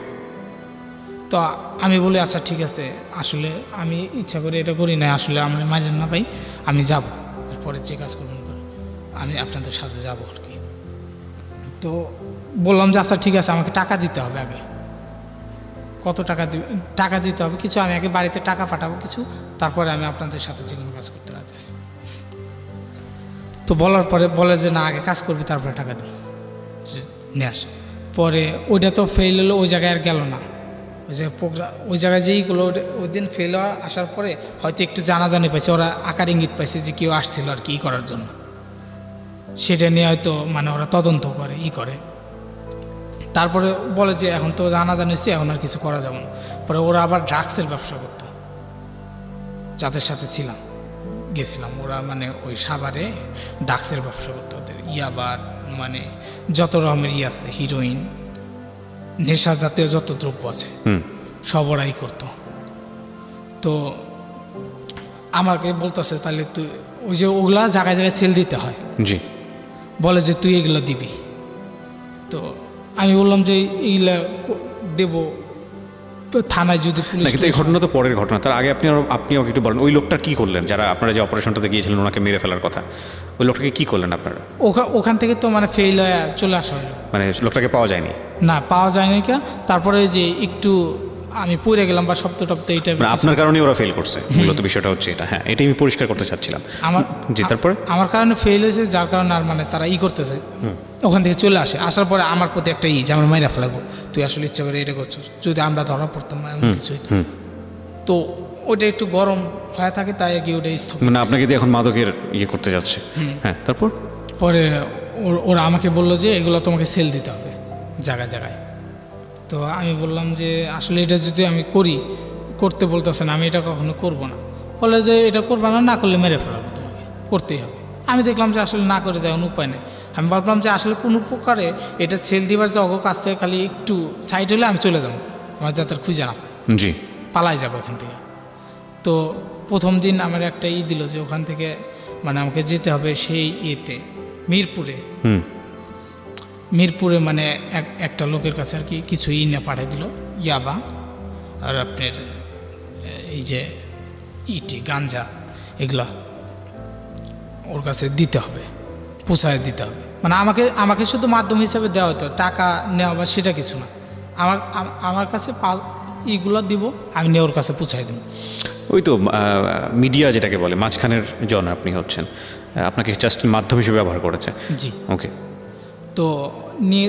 তো আমি বলি আচ্ছা ঠিক আছে, আসলে আমি ইচ্ছা করে এটা করি না, আসলে আমরা মাইরে না পাই, আমি যাব, এরপরে যে কাজ করবেন করে আমি আপনাদের সাথে যাব আর কি। তো বললাম যে আচ্ছা ঠিক আছে, আমাকে টাকা দিতে হবে আগে। কত টাকা দিতে হবে কিছু, আমি আগে বাড়িতে টাকা পাঠাবো কিছু, তারপরে আমি আপনাদের সাথে যে কোনো কাজ করতে রাজি আছি। তো বলার পরে বলে যে না, আগে কাজ করবি তারপরে টাকা দেবো, নিয়ে আস। পরে ওইটা তো ফেল হলো, ওই জায়গায় আর গেল না। ওই যে প্রোগ্রাম, ওই জায়গায় যেইগুলো ওই দিন ফেল আসার পরে হয়তো একটু জানাজানি পাইছে, ওরা আকার ইঙ্গিত পাইছে যে কেউ আসছিল আর কি করার জন্য, সেটা নিয়ে হয়তো মানে ওরা তদন্ত করে করে। তারপরে বলে যে এখন তো জানাজানি হয়েছে, এখন আর কিছু করা যাবে না। পরে ওরা আবার ড্রাগসের ব্যবসা করতো, যাদের সাথে গেছিলাম ওরা মানে ওই সাভারে ড্রাগসের ব্যবসা করতো। ওদের ইয়াবার মানে যত রকমের আছে, হিরোইন, নেশা জাতীয় যত দ্রব্য আছে সব ওরাই করতো। তো আমাকে বলতেছে তাহলে তুই ওই যে ওগুলা জায়গায় জায়গায় সেল দিতে হয়, জি, বলে যে তুই এগুলো দিবি। তো আমি বললাম যে এইগুলা দেবো থানায় যদি পুলিশ। কিন্তু এই ঘটনা তো পরের ঘটনা, তার আগে আপনি আমাকে একটু বলেন ওই লোকটা কি করলেন, যারা আপনারা যে অপারেশনটাতে গিয়েছিলেন ওনাকে মেরে ফেলার কথা, ওই লোকটাকে কি করলেন আপনারা? ওখান থেকে তো মানে ফেল হয়ে চলে আসা হলো, মানে লোকটাকে পাওয়া যায়নি? না, পাওয়া যায়নি। তারপরে যে একটু আমি পড়ে গেলাম বা শব্দ টব্দ, এইটা আপনার কারণে ওরা ফেল করছে, মূলত বিষয়টা হচ্ছে এটা। হ্যাঁ, এটাই আমি পরিষ্কার করতে চাচ্ছিলাম। জি, তারপরে আমার কারণে ফেল হয়েছে, যার কারণে আর মানে তারা করতেছে, ওখান থেকে চলে আসে। আসার পরে আমার প্রতি একটা যে আমার মাইরা ফেলাবো, তুই আসলে ইচ্ছা করে এটা করছিস, যদি আমরা ধরা পড়তাম না এমন কিছু। তো ওটা একটু গরম হয়ে থাকে, তাই গিয়ে ওটা স্থপ, মানে আপনাকে দিয়ে এখন মাদকের করতে যাচ্ছে। হ্যাঁ, তারপর পরে ওরা আমাকে বললো যে এগুলো তোমাকে সেল দিতে হবে জায়গায় জায়গায়। তো আমি বললাম যে আসলে এটা যদি আমি করতে বলতেছেন, আমি এটা কখনো করব না। বলে যে এটা করবা না, না করলে মেরে ফেলাবো, তোমাকে করতেই হবে। আমি দেখলাম যে আসলে না করে যাওয়ার উপায় নেই। আমি ভাবলাম যে আসলে কোনো প্রকারে এটা ছেল দিবার যে কাছ থেকে খালি একটু সাইড হলে আমি চলে যাবো, আমার যাতে খুঁজে না পায়, জি, পালাই যাবো এখান থেকে। তো প্রথম দিন আমার একটা দিল যে ওখান থেকে মানে আমাকে যেতে হবে সেই মিরপুরে মানে একটা লোকের কাছে আর কি কিছু নিয়ে পাঠিয়ে দিল, ইয়াবা আর আপনার এই যে গাঞ্জা, এগুলা ওর কাছে দিতে হবে, পোষায় দিতে হবে। মানে আমাকে শুধু মাধ্যম হিসাবে দেওয়া হতো, টাকা নেওয়া বা সেটা কিছু না। আমার কাছে এইগুলো দিব, আমি নিয়ে ওর কাছে পৌঁছাই দেবো। ওই তো মিডিয়া যেটাকে বলে, মাঝখানের জন আপনি হচ্ছেন, আপনাকে জাস্ট মাধ্যম হিসেবে ব্যবহার করেছে। জি, ওকে। তো নিয়ে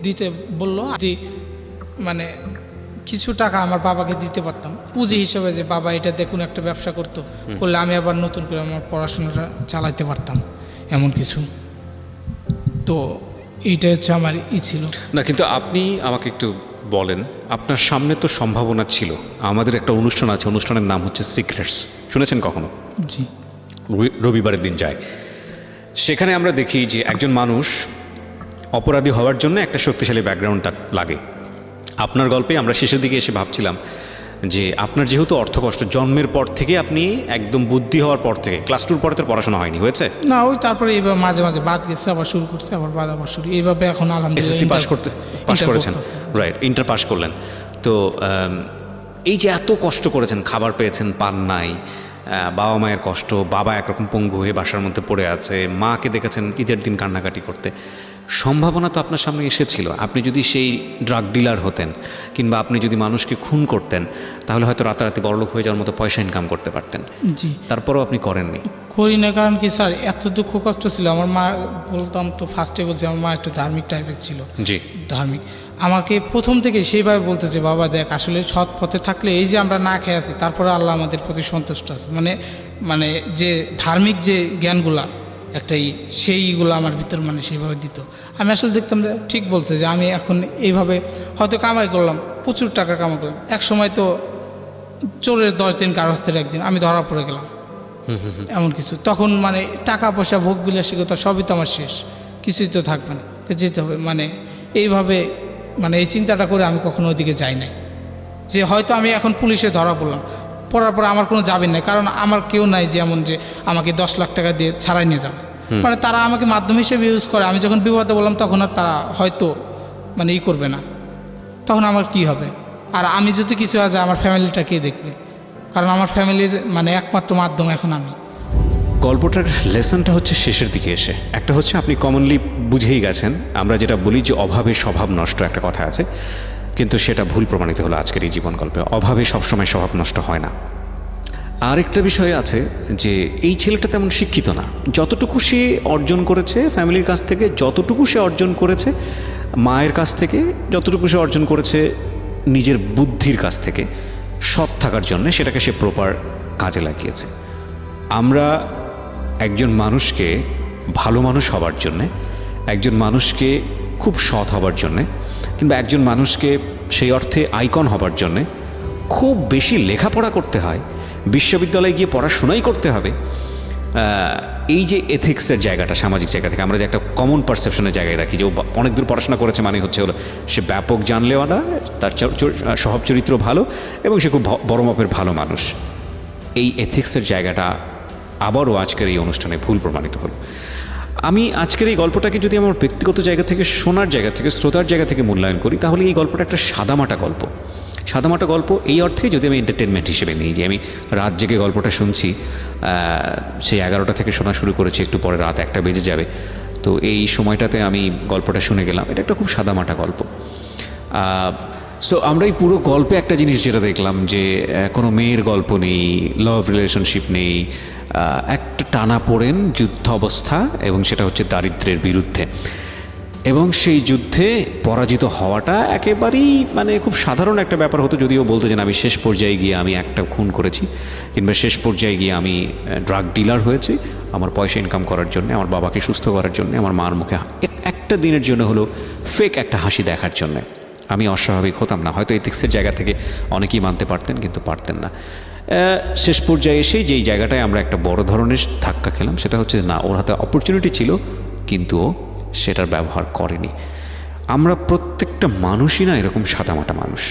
দিতে বললো যে মানে কিছু টাকা আমার বাবাকে দিতে পারতাম পুঁজি হিসেবে, যে বাবা এটা দেখুন একটা ব্যবসা করলে আমি আবার নতুন করে আমার পড়াশোনাটা চালাইতে পারতাম, এমন কিছু। তো এইটা হচ্ছে আমার ছিল না। কিন্তু আপনি আমাকে একটু বলেন, আপনার সামনে তো সম্ভাবনা ছিল, আমাদের একটা অনুষ্ঠান আছে, অনুষ্ঠানের নাম হচ্ছে সিক্রেটস, শুনেছেন কখনো? জি, রবিবারের দিন যায়, সেখানে আমরা দেখি যে একজন মানুষ অপরাধী হওয়ার জন্য একটা শক্তিশালী ব্যাকগ্রাউন্ড তার লাগে। আপনার গল্পে আমরা শেষের দিকে এসে ভাবছিলাম যে আপনার যেহেতু অর্থকষ্ট, জন্মের পর থেকে আপনি একদম বুদ্ধি হওয়ার পর থেকে ক্লাস 2 পরে তো পড়াশোনা হয়নি, হয়েছে না, ওই তারপরে এইভাবে মাঝে মাঝে বাদ গেছে, আবার শুরু করছে, আবার শুরু, এইভাবে এখন আলহামদুলিল্লাহ এসএসসি পাস করেছেন, রাইট, ইন্টার পাস করলেন। তো এই যে এত কষ্ট করেছেন, খাবার পেয়েছেন, পান নাই, বাবা মায়ের কষ্ট, বাবা একরকম পঙ্গু হয়ে বাসার মধ্যে পড়ে আছে, মাকে দেখেছেন ঈদের দিন কান্নাকাটি করতে, সম্ভাবনা তো আপনার সামনে এসেছিল। আপনি যদি সেই ড্রাগ ডিলার হতেন কিংবা আপনি যদি মানুষকে খুন করতেন, তাহলে হয়তো রাতারাতি বড়লোক হয়ে যাওয়ার মতো পয়সা ইনকাম করতে পারতেন। জি, তারপরেও আপনি করেননি। করি না, কারণ কি স্যার, এত দুঃখ কষ্ট ছিল। আমার মা, বলতাম তো ফার্স্টে বলছি, আমার মা একটু ধার্মিক টাইপের ছিল। জি, ধার্মিক। আমাকে প্রথম থেকে সেইভাবে বলতে যে বাবা দেখ, আসলে সৎ পথে থাকলে এই যে আমরা না খেয়ে আছি, তারপরে আল্লাহ আমাদের প্রতি সন্তুষ্ট আছে, মানে যে ধার্মিক যে জ্ঞানগুলা একটাই, সেইগুলো আমার ভিতর মানে সেইভাবে দিত। আমি আসলে দেখতাম ঠিক বলছে যে আমি এখন এইভাবে হয়তো কামাই করলাম, প্রচুর টাকা কামাই করলাম, এক সময় তো চোরের 10 দিন গারস্থের 1 দিন, আমি ধরা পড়ে গেলাম এমন কিছু। তখন মানে টাকা পয়সা ভোগ বিলাসিকতা সবই তো আমার শেষ, কিছুই তো থাকবে না, যেতে হবে মানে এইভাবে। মানে এই চিন্তাটা করে আমি কখনো ওইদিকে যাই নাই যে হয়তো আমি এখন পুলিশে ধরা পড়লাম, পড়ার পরে আমার কোনো যাবেন নাই, কারণ আমার কেউ নাই যে এমন যে আমাকে 10 লাখ টাকা দিয়ে ছাড়াই নিয়ে যাবে। মানে তারা আমাকে মাধ্যম হিসেবে ইউজ করে। আমি যখন বিপদে বললাম তখন আর তারা হয়তো মানে করবে না, তখন আমার কি হবে? আর আমি যদি কিছু হয়ে যায় আমার ফ্যামিলিটা কে দেখবে? কারণ আমার ফ্যামিলির মানে একমাত্র মাধ্যম এখন আমি। গল্পটার লেসনটা হচ্ছে শেষের দিকে এসে। একটা হচ্ছে আপনি কমনলি বুঝেই গেছেন, আমরা যেটা বলি যে অভাবে স্বভাব নষ্ট একটা কথা আছে, কিন্তু সেটা ভুল প্রমাণিত হলো আজকের এই জীবন গল্পে। অভাবে সবসময় স্বভাব নষ্ট হয় না। আরেকটা বিষয় আছে যে এই ছেলেটা তেমন শিক্ষিত না। যতটুকু সে অর্জন করেছে ফ্যামিলির কাছ থেকে, যতটুকু সে অর্জন করেছে মায়ের কাছ থেকে, যতটুকু সে অর্জন করেছে নিজের বুদ্ধির কাছ থেকে, সৎ থাকার জন্য সেটাকে সে প্রপার কাজে লাগিয়েছে। আমরা একজন মানুষকে ভালো মানুষ হবার জন্যে, একজন মানুষকে খুব সৎ হবার জন্যে, কিংবা একজন মানুষকে সেই অর্থে আইকন হবার জন্যে খুব বেশি লেখাপড়া করতে হয়, বিশ্ববিদ্যালয়ে গিয়ে পড়াশোনাই করতে হবে। এই যে এথিক্সের জায়গাটা, সামাজিক জায়গা থেকে আমরা যে একটা কমন পারসেপশনের জায়গায় রাখি যে ও অনেক দূর পড়াশোনা করেছে মানে হচ্ছে হলো সে ব্যাপক জানলেওয়ালা, তার স্বভাব চরিত্র ভালো এবং সে খুব বড় মাপের ভালো মানুষ। এই এথিক্সের জায়গাটা আবারও আজকের এই অনুষ্ঠানে ভুল প্রমাণিত হলো। আমি আজকের এই গল্পটাকে যদি আমার ব্যক্তিগত জায়গা থেকে, শোনার জায়গা থেকে, শ্রোতার জায়গা থেকে মূল্যায়ন করি, তাহলে এই গল্পটা একটা সাদামাটা গল্প। সাদামাটা গল্প এই অর্থে যদি আমি এন্টারটেনমেন্ট হিসেবে নিই, যে আমি রাত জেগে গল্পটা শুনছি, সেই 11টা থেকে শোনা শুরু করেছি, একটু পরে রাত 1টা বেজে যাবে, তো এই সময়টাতে আমি গল্পটা শুনে গেলাম। এটা একটা খুব সাদামাটা গল্প। সো আমরা এই পুরো গল্পে একটা জিনিস যেটা দেখলাম যে কোনো মেয়ের গল্প নেই, লাভ রিলেশনশিপ নেই, একটা টানাপোড়েন যুদ্ধ অবস্থা, এবং সেটা হচ্ছে দারিদ্র্যের বিরুদ্ধে। এবং সেই যুদ্ধে পরাজিত হওয়াটা একেবারেই মানে খুব সাধারণ একটা ব্যাপার হতো, যদিও বলতো যে আমি শেষ পর্যায়ে গিয়ে আমি একটা খুন করেছি, কিংবা শেষ পর্যায়ে গিয়ে আমি ড্রাগ ডিলার হয়েছি আমার পয়সা ইনকাম করার জন্য, আমার বাবাকে সুস্থ করার জন্য, আমার মার মুখে একটা দিনের জন্য হলো ফেক একটা হাসি দেখার জন্যে আমি অস্বাভাবিক হতাম না। হয়তো এথিক্সের জায়গা থেকে অনেকেই মানতে পারতেন, কিন্তু পারতেন না। শেষ পর্যায়ে এসেই যেই জায়গাটায় আমরা একটা বড় ধরনের ধাক্কা খেলাম, সেটা হচ্ছে না, ওর হাতে অপরচুনিটি ছিল কিন্তু ও সেটার ব্যবহার করেনি। আমরা প্রত্যেকটা মানুষই না এরকম সাদামাটা মানুষ,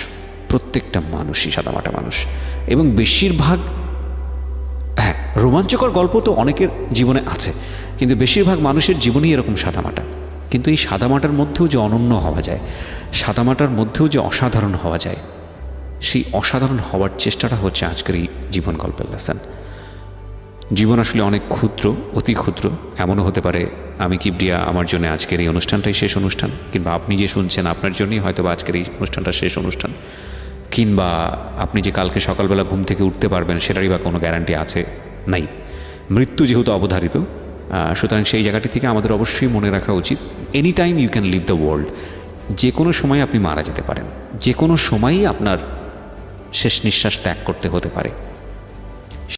প্রত্যেকটা মানুষই সাদামাটা মানুষ। এবং বেশিরভাগ, হ্যাঁ, রোমাঞ্চকর গল্প তো অনেকের জীবনে আছে, কিন্তু বেশিরভাগ মানুষের জীবনেই এরকম সাদামাটা। কিন্তু এই সাদামাটার মধ্যেও যে অনন্য হওয়া যায়, সাদামাটার মধ্যেও যে অসাধারণ হওয়া যায়, সেই অসাধারণ হওয়ার চেষ্টাটা হচ্ছে আজকের এই জীবন গল্পের লেসন। জীবন আসলে অনেক ক্ষুদ্র, অতি ক্ষুদ্র। এমনও হতে পারে আমি কিবরিয়া, আমার জন্য আজকের এই অনুষ্ঠানটাই শেষ অনুষ্ঠান, কিংবা আপনি যে শুনছেন আপনার জন্যই হয়তো বা আজকের এই অনুষ্ঠানটা শেষ অনুষ্ঠান, কিংবা আপনি যে কালকে সকালবেলা ঘুম থেকে উঠতে পারবেন সেটারই বা কোনো গ্যারান্টি আছে নাই। মৃত্যু যেহেতু অবধারিত, সুতরাং সেই জায়গাটি থেকে আমাদের অবশ্যই মনে রাখা উচিত, any time you can leave the world. যে কোনো সময় আপনি মারা যেতে পারেন, যে কোনো সময়ই আপনার শেষ নিঃশ্বাস ত্যাগ করতে হতে পারে।